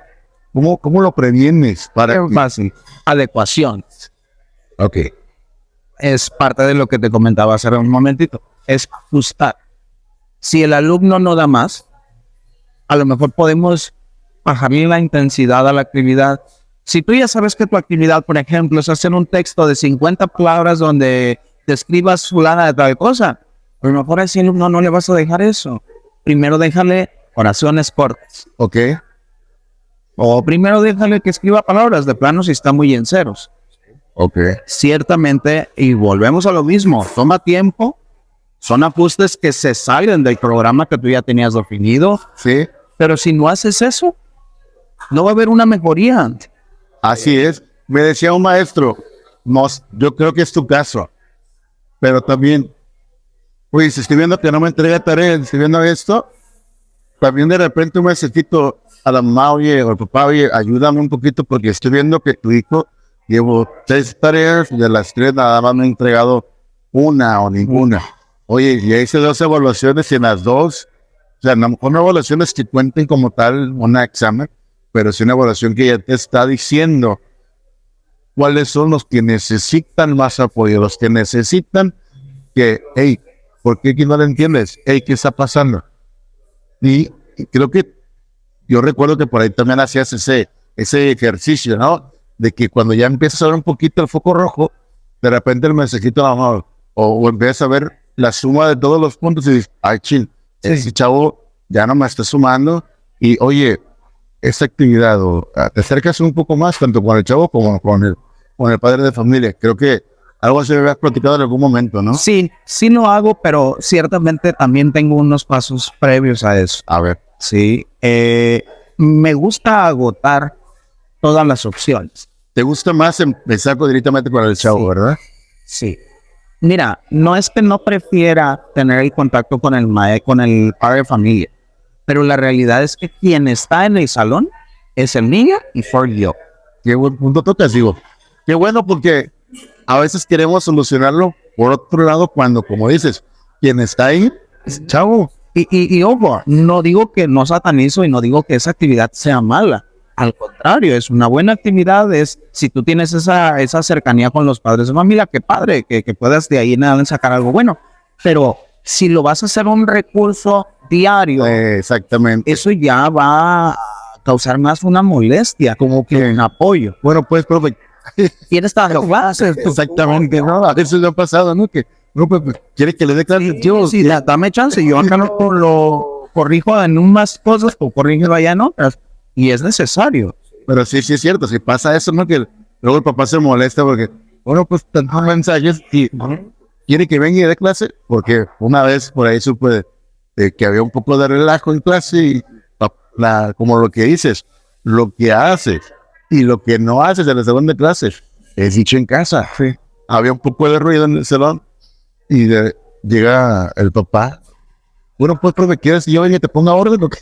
¿Cómo lo previenes? Es fácil. Adecuación. Ok. Es parte de lo que te comentaba hace un momentito. Es ajustar. Si el alumno no da más, a lo mejor podemos bajarle la intensidad a la actividad. Si tú ya sabes que tu actividad, por ejemplo, es hacer un texto de 50 palabras donde describas fulana de tal cosa, a lo mejor a ese alumno no le vas a dejar eso. Primero déjale oraciones cortas. Ok. O primero déjale que escriba palabras de plano si está muy en ceros. Ok. Ciertamente, y volvemos a lo mismo, toma tiempo, son ajustes que se salen del programa que tú ya tenías definido, Sí, pero si no haces eso, no va a haber una mejoría. así es. Me decía un maestro, yo creo que es tu caso, pero también, pues estoy viendo que no me entrega tarea, estoy viendo esto, también de repente un mensajito a la mamá, oye, o al papá, oye, ayúdame un poquito porque estoy viendo que tu hijo llevo 3 tareas, de las 3 nada más me ha entregado una o ninguna. Oye, ya hice 2 evaluaciones y en las 2, o sea, a lo mejor no evaluaciones que cuenten como tal un examen, pero sí una evaluación que ya te está diciendo cuáles son los que necesitan más apoyo, los que necesitan que, hey, ¿por qué aquí no lo entiendes? Hey, ¿qué está pasando? Y creo que yo recuerdo que por ahí también hacías ese ejercicio, ¿no? De que cuando ya empiezas a ver un poquito el foco rojo, de repente el mensajito o empiezas a ver la suma de todos los puntos y dices, ay, chill, ese chavo ya no me está sumando y oye, esta actividad te acercas un poco más tanto con el chavo como con el padre de familia. Creo que algo así me habías platicado en algún momento, ¿no? Sí, sí lo hago, pero ciertamente también tengo unos pasos previos a eso. A ver. Sí, me gusta agotar todas las opciones. ¿Te gusta más empezar directamente con el chavo, Sí. verdad? Sí. Mira, no es que no prefiera tener el contacto con con el padre de familia, pero la realidad es que quien está en el salón es el niño y soy yo. Qué buen punto tocas, digo. Qué bueno porque a veces queremos solucionarlo por otro lado cuando, como dices, quien está ahí es el chavo. Y ojo, no digo que no satanizo y no digo que esa actividad sea mala. Al contrario, es una buena actividad. Si tú tienes esa cercanía con los padres de familia, qué padre, que puedas de ahí nada sacar algo bueno. Pero si lo vas a hacer un recurso diario, Exactamente. eso ya va a causar más una molestia, como que un apoyo. Bueno, pues, profe. Tienes dando clases. Exactamente, ¿no? A veces lo ha pasado, ¿no? Que, no, pues, quiere que le dé clases. Sí, dame chance. Yo acá no lo corrijo en unas cosas o corrijo allá en otras. Y es necesario. Pero sí es cierto, si pasa eso, ¿no? Que luego el papá se molesta porque, bueno, pues tantos mensajes y quiere que venga y dé clase, porque una vez por ahí supe que había un poco de relajo en clase y como lo que dices, lo que haces y lo que no haces en la segunda clase es dicho en casa. Sí. Había un poco de ruido en el salón y llega el papá. Bueno, pues, profe, ¿quieres que yo venga y te ponga orden o qué?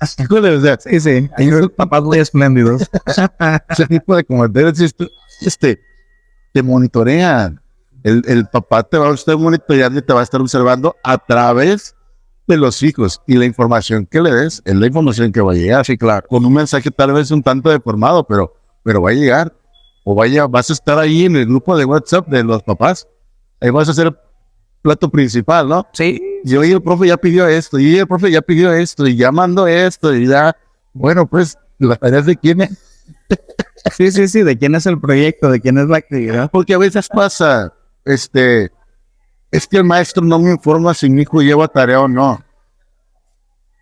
Así que, o sea, Sí. Hay unos papás muy espléndidos. Ese tipo de comentarios, te monitorean. El papá te va a estar monitoreando y te va a estar observando a través de los hijos. Y la información que le des es la información que va a llegar. Sí, claro. Con un mensaje tal vez un tanto deformado, pero va a llegar. O vas a estar ahí en el grupo de WhatsApp de los papás. Ahí vas a ser el plato principal, ¿no? Sí. Y hoy el profe ya pidió esto, y el profe ya pidió esto, y ya mandó esto, y ya, bueno, pues, las tareas de quién es. Sí, de quién es el proyecto, de quién es la actividad. Porque a veces pasa, es que el maestro no me informa si mi hijo lleva tarea o no.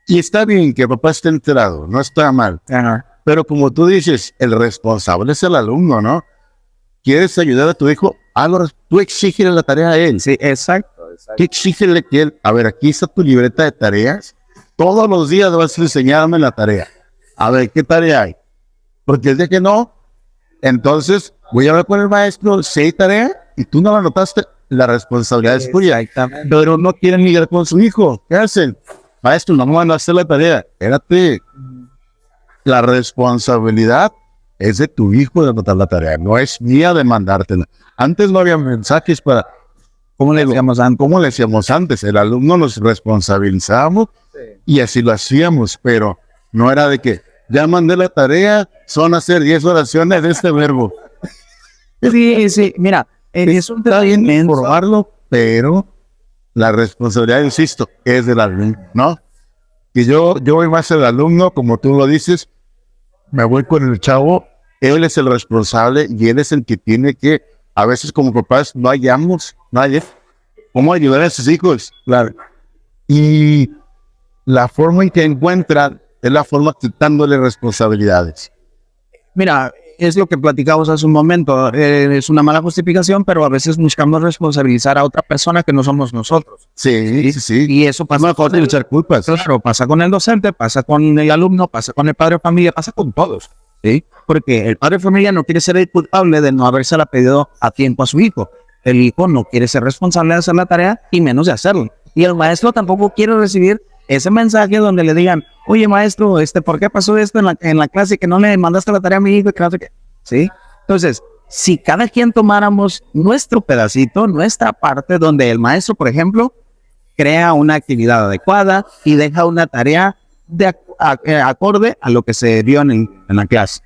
Y está bien que el papá esté enterado, no está mal. Ajá. Pero como tú dices, el responsable es el alumno, ¿no? ¿Quieres ayudar a tu hijo? Tú exígele la tarea a él. Sí, exacto. Exígele que él, a ver, aquí está tu libreta de tareas. Todos los días vas a enseñarme la tarea. A ver, ¿qué tarea hay? Porque el día que no, entonces voy a hablar con el maestro, si hay tarea y tú no la anotaste, la responsabilidad es tuya. Pero no quieren lidiar con su hijo. ¿Qué hacen? Maestro, no me van a hacer la tarea. Espérate. La responsabilidad es de tu hijo de anotar la tarea. No es mía de mandártela. Antes no había mensajes para... ¿Cómo le decíamos antes? El alumno nos responsabilizábamos y así lo hacíamos, pero no era de que ya mandé la tarea, son hacer 10 oraciones de este verbo. Sí, mira, es un Está bien informarlo, pero la responsabilidad, insisto, es del alumno, ¿no? Y yo voy más el alumno, como tú lo dices, me voy con el chavo, él es el responsable y él es el que tiene que, a veces como papás no hallamos nadie cómo ayudar a sus hijos, claro. Y la forma en que encuentran es la forma quitándole responsabilidades. Mira, es lo que platicamos hace un momento. Es una mala justificación, pero a veces buscamos responsabilizar a otra persona que no somos nosotros. Sí. Y eso pasa. No puedo echar culpas. Claro, pasa con el docente, pasa con el alumno, pasa con el padre de familia, pasa con todos. ¿Sí? Porque el padre de familia no quiere ser el culpable de no habérsela pedido a tiempo a su hijo. El hijo no quiere ser responsable de hacer la tarea y menos de hacerlo. Y el maestro tampoco quiere recibir ese mensaje donde le digan, oye maestro, ¿por qué pasó esto en la clase que no le mandaste la tarea a mi hijo? ¿Sí? Entonces, si cada quien tomáramos nuestro pedacito, nuestra parte, donde el maestro, por ejemplo, crea una actividad adecuada y deja una tarea acorde a lo que se dio en la clase.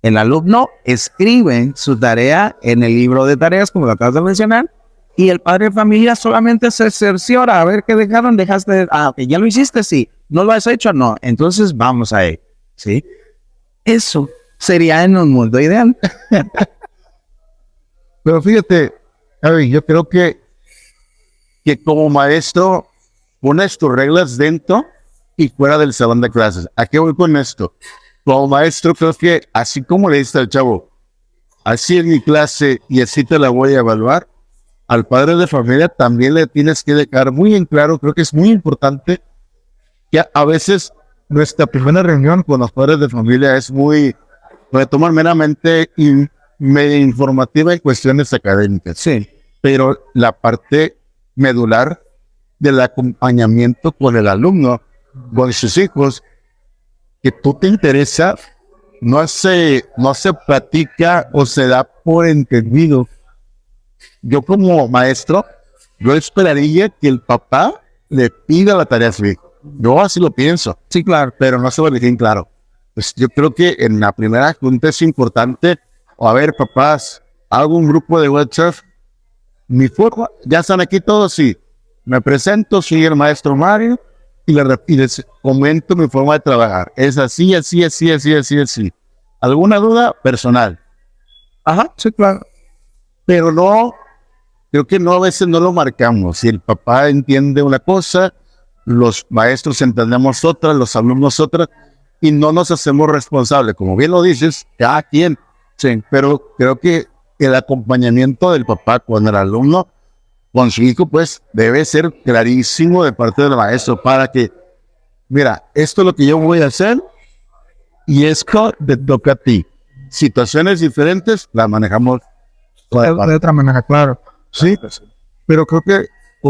El alumno escribe su tarea en el libro de tareas, como lo acabas de mencionar, y el padre de familia solamente se cerciora a ver qué dejaron. Dejaste, que ya lo hiciste, sí. ¿No lo has hecho? No. Entonces vamos a él, ¿sí? Eso sería en un mundo ideal. Pero fíjate, Javi, yo creo que como maestro pones tus reglas dentro y fuera del salón de clases. ¿A qué voy con esto? Como maestro creo que así como le diste al chavo, así en mi clase y así te la voy a evaluar, al padre de familia también le tienes que dejar muy en claro, creo que es muy importante que a veces nuestra primera reunión con los padres de familia es muy, retomar meramente medio informativa en cuestiones académicas. Sí. Pero la parte medular del acompañamiento con el alumno, con sus hijos, que tú te interesa, no se platica o se da por entendido. Yo como maestro, yo esperaría que el papá le pida la tarea a su hijo. Yo así lo pienso. Sí, claro. Pero no se lo dije en claro. Pues yo creo que en la primera junta es importante, a ver, papás, hago un grupo de WhatsApp. Mi forma, ya están aquí todos, sí. Me presento, soy el maestro Mario y les comento mi forma de trabajar. Es así. ¿Alguna duda? Personal. Ajá, sí, claro. Pero no, creo que no, a veces no lo marcamos. Si el papá entiende una cosa, los maestros entendemos otra, los alumnos otra, y no nos hacemos responsables. Como bien lo dices, cada quien. Sí, pero creo que el acompañamiento del papá con el alumno, con su hijo, pues debe ser clarísimo de parte del maestro para que, mira, esto es lo que yo voy a hacer y esto te toca a ti. Situaciones diferentes las manejamos de otra manera, claro. Sí, pero creo que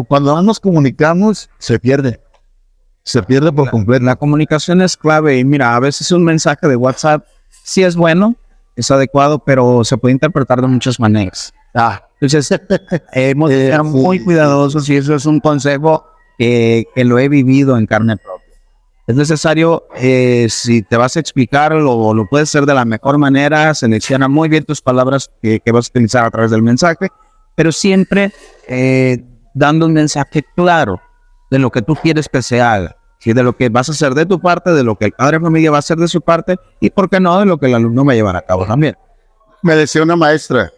cuando nos comunicamos se pierde por completo. La comunicación es clave y mira, a veces un mensaje de WhatsApp sí es bueno, es adecuado, pero se puede interpretar de muchas maneras. Entonces, hemos de ser muy cuidadosos y eso es un consejo que lo he vivido en carne propia. Es necesario, si te vas a explicar, lo puedes hacer de la mejor manera, selecciona muy bien tus palabras que vas a utilizar a través del mensaje, pero siempre dando un mensaje claro de lo que tú quieres que se haga, ¿sí? De lo que vas a hacer de tu parte, de lo que el padre de familia va a hacer de su parte y, ¿por qué no?, de lo que el alumno va a llevar a cabo también. Me decía una maestra,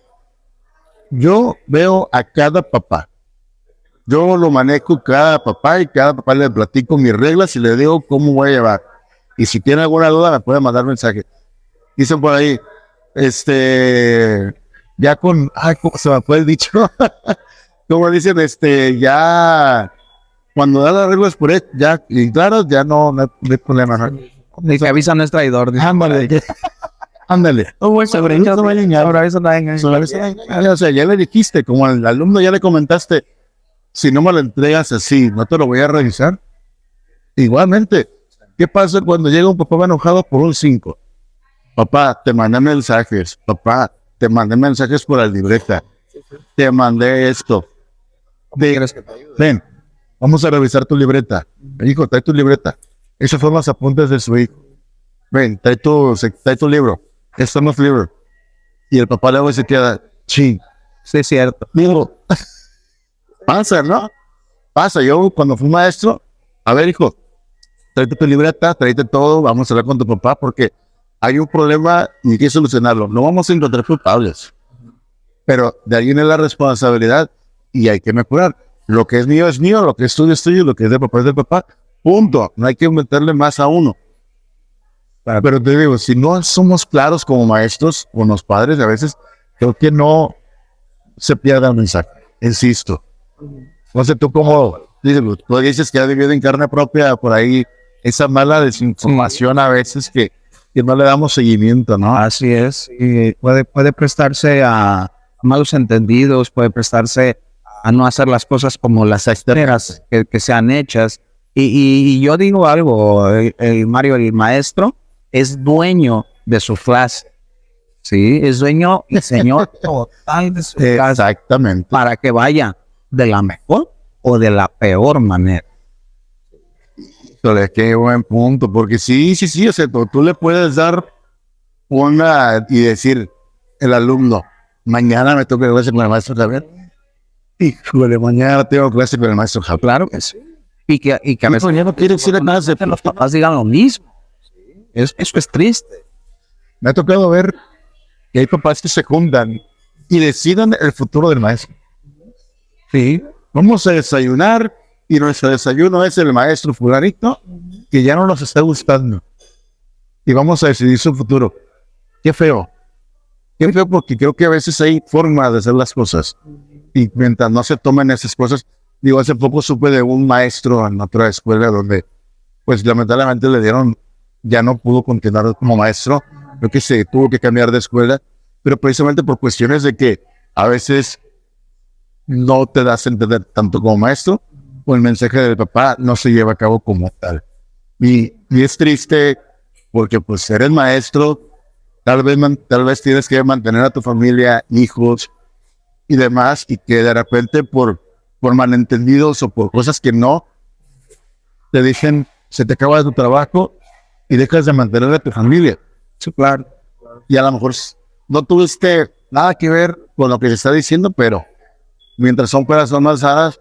yo veo a cada papá. Yo lo manejo cada papá y cada papá le platico mis reglas y le digo cómo voy a llevar. Y si tiene alguna duda me puede mandar mensaje. Dicen por ahí, ya con, ¿cómo se me fue el dicho? Como dicen, ya, cuando da las reglas por él, ya, y claro, ya no hay problema. ¿No? Ni se avisa no es traidor. Ándale. O sea, ya le dijiste, como al alumno ya le comentaste, si no me lo entregas así, no te lo voy a revisar. Igualmente, ¿qué pasa cuando llega un papá enojado por un 5? Papá, te mandé mensajes. Papá, te mandé mensajes por la libreta. Te mandé esto. Ven, vamos a revisar tu libreta. Hijo, trae tu libreta. Esos son los apuntes de su hijo. Ven, trae tu libro. Esto no es libro. Y el papá luego se queda, sí, es cierto. Digo, pasa, ¿no? Pasa. Yo cuando fui maestro, a ver, hijo, tráete tu libreta, tráete todo, vamos a hablar con tu papá porque hay un problema y hay que solucionarlo. No vamos a encontrar culpables, pero de ahí viene la responsabilidad y hay que mejorar. Lo que es mío, lo que es tuyo, lo que es de papá es de papá. Punto. No hay que meterle más a uno. Pero te digo, si no somos claros como maestros, con los padres, a veces creo que no se pierde el mensaje. Insisto. No sé tú cómo dices, tú dices que has vivido en carne propia por ahí esa mala desinformación a veces que no le damos seguimiento, ¿no? Así es. Y puede prestarse a malos entendidos, puede prestarse a no hacer las cosas como las esperas que sean hechas. Y yo digo algo, Mario, el maestro es dueño de su clase, ¿sí? Es dueño y señor total de su clase. Exactamente. Para que vaya de la mejor o de la peor manera. Híjole, qué buen punto, porque sí, o sea, tú le puedes dar una y decir, el alumno, mañana me toca clase con el maestro Javier. Híjole, mañana tengo clase con el maestro Javier. Claro que sí. Y que a veces ya no quiere decir nada de los papás digan lo mismo. Eso es triste. Me ha tocado ver que hay papás que se juntan y decidan el futuro del maestro. Sí. Vamos a desayunar y nuestro desayuno es el maestro fulanito que ya no nos está gustando. Y vamos a decidir su futuro. Qué feo. Qué feo, porque creo que a veces hay formas de hacer las cosas. Y mientras no se tomen esas cosas, digo, hace poco supe de un maestro en otra escuela donde, pues lamentablemente ya no pudo continuar como maestro. Creo que se tuvo que cambiar de escuela, pero precisamente por cuestiones de que a veces no te das a entender tanto como maestro, o el mensaje del papá no se lleva a cabo como tal. Y es triste porque pues eres maestro, tal vez tienes que mantener a tu familia, hijos y demás, y que de repente por malentendidos o por cosas que no te dicen, se te acaba tu trabajo y dejas de mantener a tu familia. Sí, claro. Y a lo mejor no tuviste nada que ver con lo que se está diciendo, pero mientras son personas sanas,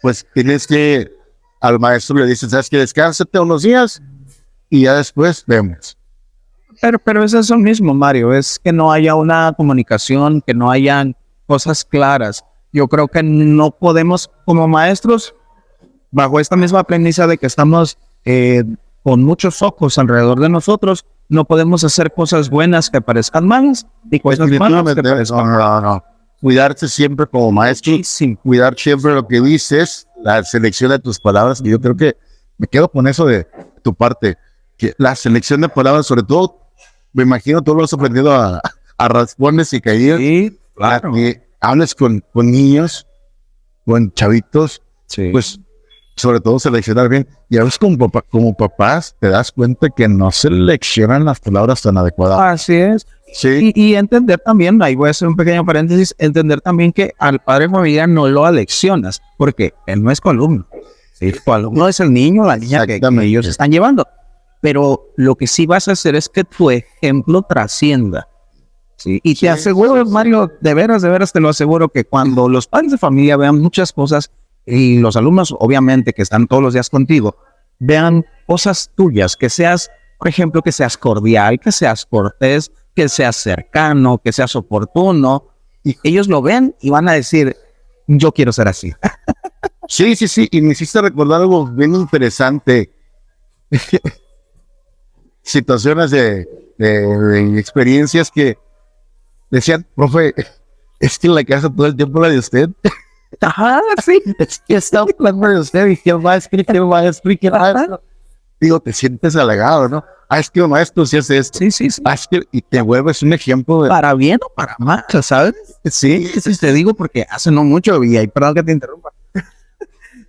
pues tienes que al maestro le dices, ¿sabes qué? Descánsate unos días y ya después vemos. Pero es eso mismo, Mario, es que no haya una comunicación, que no hayan cosas claras. Yo creo que no podemos, como maestros, bajo esta misma premisa de que estamos con muchos ojos alrededor de nosotros, no podemos hacer cosas buenas que parezcan malas y cosas malas que parezcan malas. No. Cuidarse siempre como maestro, cuidar siempre lo que dices, la selección de tus palabras, y yo creo que me quedo con eso de tu parte, que la selección de palabras, sobre todo, me imagino tú lo has aprendido a raspones y caídas. Sí, claro. Que hables con niños, con chavitos, Sí. pues sobre todo seleccionar bien. Y a veces como papás te das cuenta que no seleccionan las palabras tan adecuadas. Así es. Sí. Y entender también, ahí voy a hacer un pequeño paréntesis, entender también que al padre familiar no lo aleccionas, porque él no es tu alumno. ¿Sí? Tu alumno es el niño o la niña que ellos están llevando. Pero lo que sí vas a hacer es que tu ejemplo trascienda. ¿Sí? Y te aseguro, Mario, de veras te lo aseguro, que cuando los padres de familia vean muchas cosas, y los alumnos, obviamente, que están todos los días contigo, vean cosas tuyas, que seas, por ejemplo, que seas cordial, que seas cortés, que seas cercano, que seas oportuno, y ellos lo ven y van a decir, yo quiero ser así. Sí, y me hiciste recordar algo bien interesante. Situaciones de experiencias que decían, profe, es que en la casa todo el tiempo la de usted. Ajá, sí. Es que está hablando de usted y que va a explicar. Digo, te sientes halagado, ¿no? Es que el maestro sí hace esto. Sí. Y te vuelves un ejemplo de... Para bien o para mal, ¿sabes? Sí, te digo porque hace no mucho, y ahí, perdón que te interrumpa,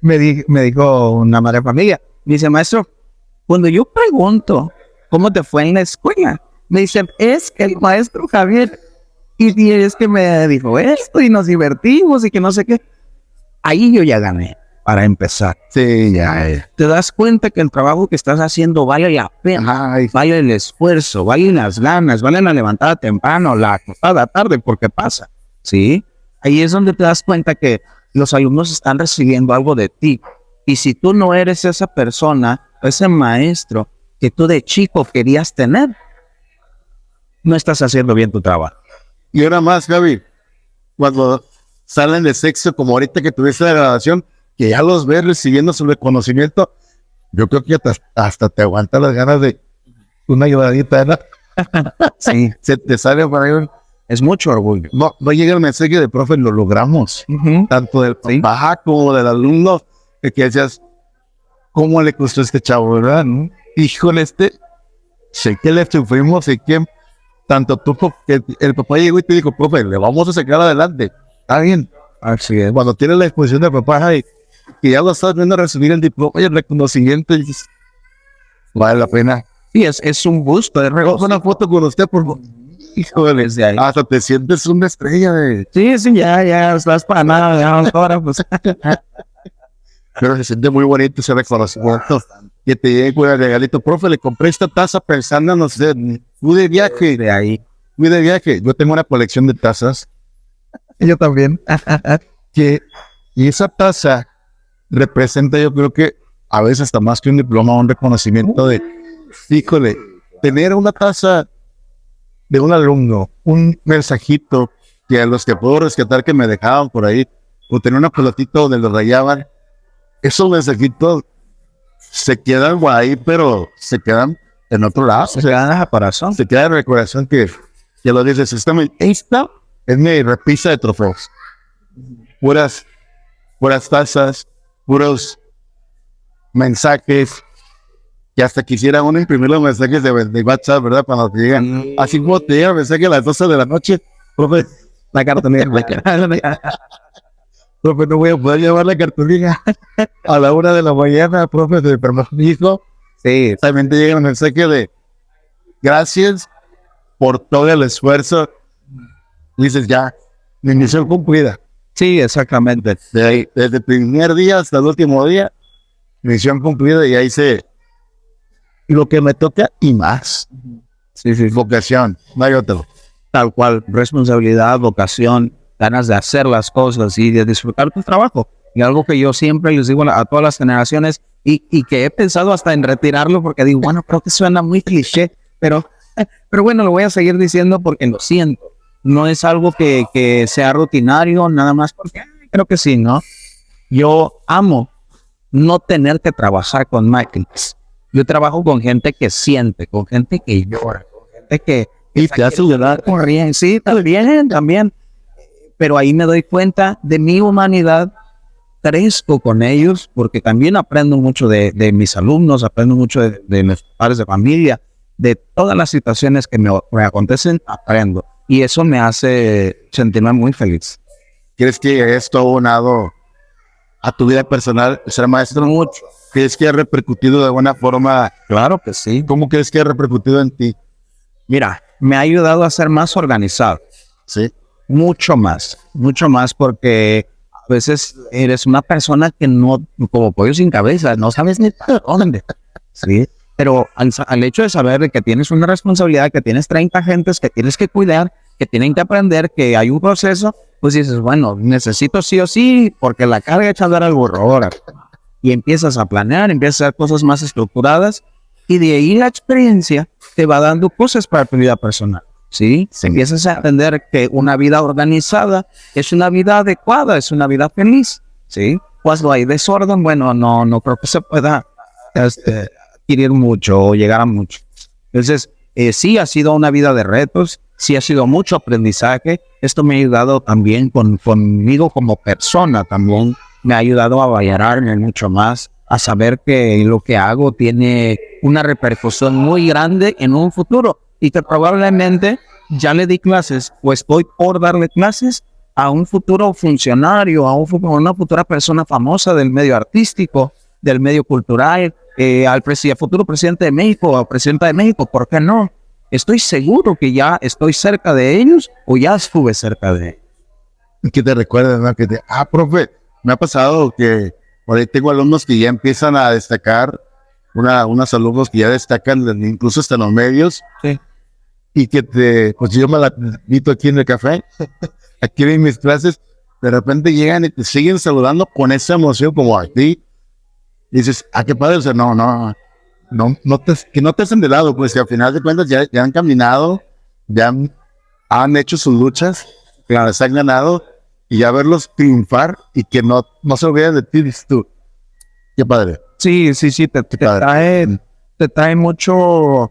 me dijo una madre de familia, me dice, maestro, cuando yo pregunto cómo te fue en la escuela, me dicen, es que el maestro Javier, y es que me dijo esto, y nos divertimos, y que no sé qué. Ahí yo ya gané, para empezar. Sí, ya. Te das cuenta que el trabajo que estás haciendo vale la pena, vale el esfuerzo, vale las ganas, vale la levantada temprano, la acostada tarde, porque pasa, ¿sí? Ahí es donde te das cuenta que los alumnos están recibiendo algo de ti. Y si tú no eres esa persona, ese maestro que tú de chico querías tener, no estás haciendo bien tu trabajo. Y ahora más, Gaby, cuando salen de sexo, como ahorita que tuviste la grabación, que ya los ves recibiendo su reconocimiento, yo creo que hasta te aguanta las ganas de una ayudadita, ¿no? Sí, Se te sale para ahí. es mucho orgullo. No llega el mensaje de profe, lo logramos. Tanto del papá como del alumno, que decías, ¿cómo le costó a este chavo, verdad? ¿No? Híjole, sé que le sufrimos, sé que tanto tú, el papá llegó y te dijo, profe, le vamos a sacar adelante. Está bien. Así es. Cuando tienes la exposición del papá, ay, que ya lo estás viendo recibir el diploma y el reconocimiento, y dices, vale la pena. Sí, es un gusto, es Hago una foto con usted, por favor. Híjole, desde ahí. hasta te sientes una estrella de... Sí, ya estás para nada, ya ahora pues. Pero se siente muy bonito ese reconocimiento. Que te llegue con el regalito, profe, le compré esta taza pensando, no sé, fui de viaje. De ahí. Fui de viaje. Yo tengo una colección de tazas. Yo también. Y esa taza representa, yo creo que a veces hasta más que un diploma, un reconocimiento de, híjole, tener una taza de un alumno, un mensajito que a los que puedo rescatar que me dejaban por ahí, o tener una pelotita donde lo rayaban, esos mensajitos se quedan ahí, pero se quedan en otro lado. Se gana a corazón. Se queda en el corazón que lo dices, esta es mi repisa de trofeos. Puras tazas, puros mensajes, que hasta quisiera uno imprimir los mensajes de WhatsApp, ¿verdad? Cuando te llegan. Así como te llega el mensaje a las 12 de la noche, profe, La cartonera. profe, no voy a poder llevar la cartulina a la 1 de la mañana, profe, de permiso. Sí, También te llega el mensaje de gracias por todo el esfuerzo. Dices, ya, mi misión cumplida. sí, exactamente. Desde el primer día hasta el último día, misión cumplida, y ahí lo que me toca y más. Sí, sí. Vocación, no hay otro. Tal cual, responsabilidad, vocación, ganas de hacer las cosas y de disfrutar tu trabajo. Y algo que yo siempre les digo a todas las generaciones y que he pensado hasta en retirarlo porque digo, bueno, creo que suena muy cliché, pero bueno, lo voy a seguir diciendo porque lo siento. No es algo que sea rutinario, nada más porque creo que sí, ¿no? Yo amo no tener que trabajar con máquinas. Yo trabajo con gente que siente, con gente que llora, con gente que Y te hace llorar. corriente. Sí, también. Pero ahí me doy cuenta de mi humanidad, crezco con ellos, porque también aprendo mucho de mis alumnos, aprendo mucho de mis padres de familia, de todas las situaciones que me acontecen, aprendo. Y eso me hace sentirme muy feliz. ¿Crees que esto ha abonado a tu vida personal, ser maestro? Mucho. ¿Crees que ha repercutido de alguna forma? Claro que sí. ¿Cómo crees que ha repercutido en ti? Mira, me ha ayudado a ser más organizado. Sí. Mucho más porque a veces eres una persona que no, como pollo sin cabeza, no sabes ni para dónde. Sí. Pero al hecho de saber de que tienes una responsabilidad, que tienes 30 gentes que tienes que cuidar, que tienen que aprender, que hay un proceso, pues dices, bueno, necesito sí o sí, porque la carga echa a dar al burro ahora. Y empiezas a planear, empiezas a hacer cosas más estructuradas, y de ahí la experiencia te va dando cosas para tu vida personal. ¿Sí? Empiezas a entender que una vida organizada es una vida adecuada, es una vida feliz. ¿Sí? Cuando hay desorden, bueno, no creo que se pueda adquirir mucho o llegar a mucho. Entonces, sí ha sido una vida de retos, sí ha sido mucho aprendizaje. Esto me ha ayudado también conmigo como persona también. Me ha ayudado a valorarme mucho más, a saber que lo que hago tiene una repercusión muy grande en un futuro y que probablemente ya le di clases o estoy por darle clases a un futuro funcionario, a una futura persona famosa del medio artístico, del medio cultural, al futuro presidente de México o presidenta de México. ¿Por qué no? Estoy seguro que ya estoy cerca de ellos o ya estuve cerca de ellos. Que te recuerden, ¿no? Profe, me ha pasado que por ahí tengo alumnos que ya empiezan a destacar, unos alumnos que ya destacan incluso hasta en los medios. Sí. Y que pues yo me la invito aquí en el café, aquí en mis clases, de repente llegan y te siguen saludando con esa emoción como a ti. Y dices, qué padre, o sea, que no te hacen de lado, pues que al final de cuentas ya han caminado, ya han hecho sus luchas, se han ganado, y ya verlos triunfar y que no se olviden de ti, dices tú, qué padre. Sí, te trae mucho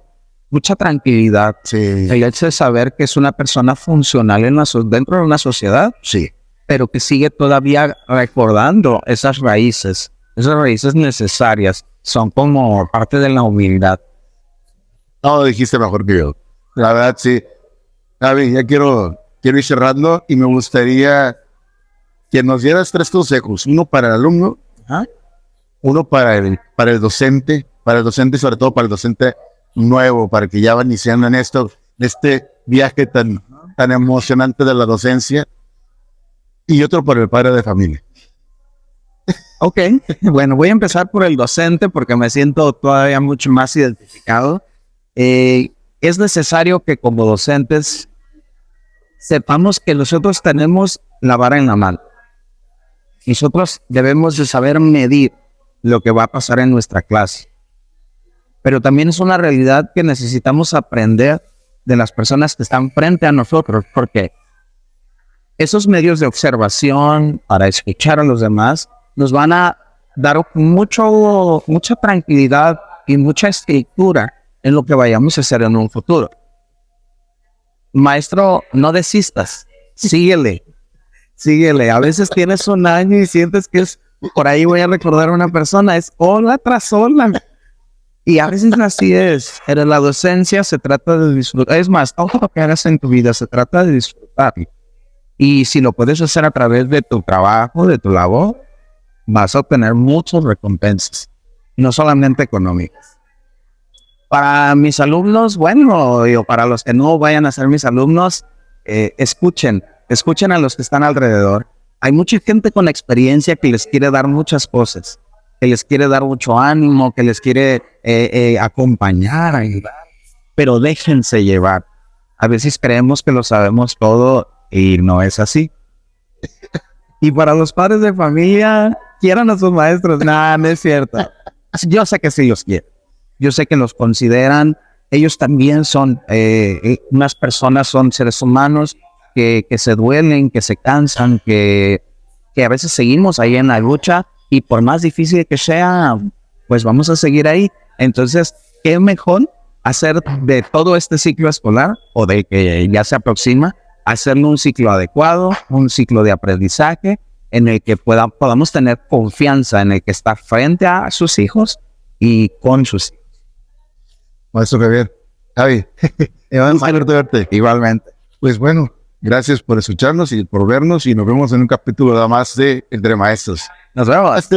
mucha tranquilidad. Sí, El hecho de saber que es una persona funcional dentro de una sociedad, sí. pero que sigue todavía recordando esas raíces necesarias, son como parte de la humildad. No, dijiste mejor que yo. La verdad, sí. Javi, ya quiero ir cerrando y me gustaría que nos dieras 3 consejos. Uno para el alumno, uno para el docente, sobre todo para el docente nuevo, para que ya va iniciando en este viaje tan emocionante de la docencia, y otro para el padre de familia. Ok, bueno, voy a empezar por el docente porque me siento todavía mucho más identificado. Es necesario que como docentes sepamos que nosotros tenemos la vara en la mano. Nosotros debemos de saber medir lo que va a pasar en nuestra clase. Pero también es una realidad que necesitamos aprender de las personas que están frente a nosotros, porque esos medios de observación para escuchar a los demás nos van a dar mucha tranquilidad y mucha estructura en lo que vayamos a hacer en un futuro. Maestro, no desistas, síguele. A veces tienes un año y sientes que por ahí voy a recordar a una persona, es ola tras ola. Y a veces así es. En la docencia se trata de disfrutar. Es más, todo lo que hagas en tu vida se trata de disfrutar. Y si lo puedes hacer a través de tu trabajo, de tu labor, vas a obtener muchas recompensas, no solamente económicas. Para mis alumnos, bueno, o para los que no vayan a ser mis alumnos, escuchen a los que están alrededor. Hay mucha gente con experiencia que les quiere dar muchas cosas, que les quiere dar mucho ánimo, que les quiere acompañar, ayudar, pero déjense llevar. A veces creemos que lo sabemos todo y no es así. Y para los padres de familia, quieran a sus maestros. No, no es cierto. Yo sé que sí los quieren. Yo sé que los consideran. Ellos también son unas personas, son seres humanos que se duelen, que se cansan, que a veces seguimos ahí en la lucha y por más difícil que sea, pues vamos a seguir ahí. Entonces, ¿qué mejor hacer de todo este ciclo escolar o de que ya se aproxima, hacerlo un ciclo adecuado, un ciclo de aprendizaje en el que podamos tener confianza en el que está frente a sus hijos y con sus hijos? Maestro Javier, Javi, un placer verte. Igualmente. Pues bueno, gracias por escucharnos y por vernos y nos vemos en un capítulo nada más de Entre Maestros. Nos vemos.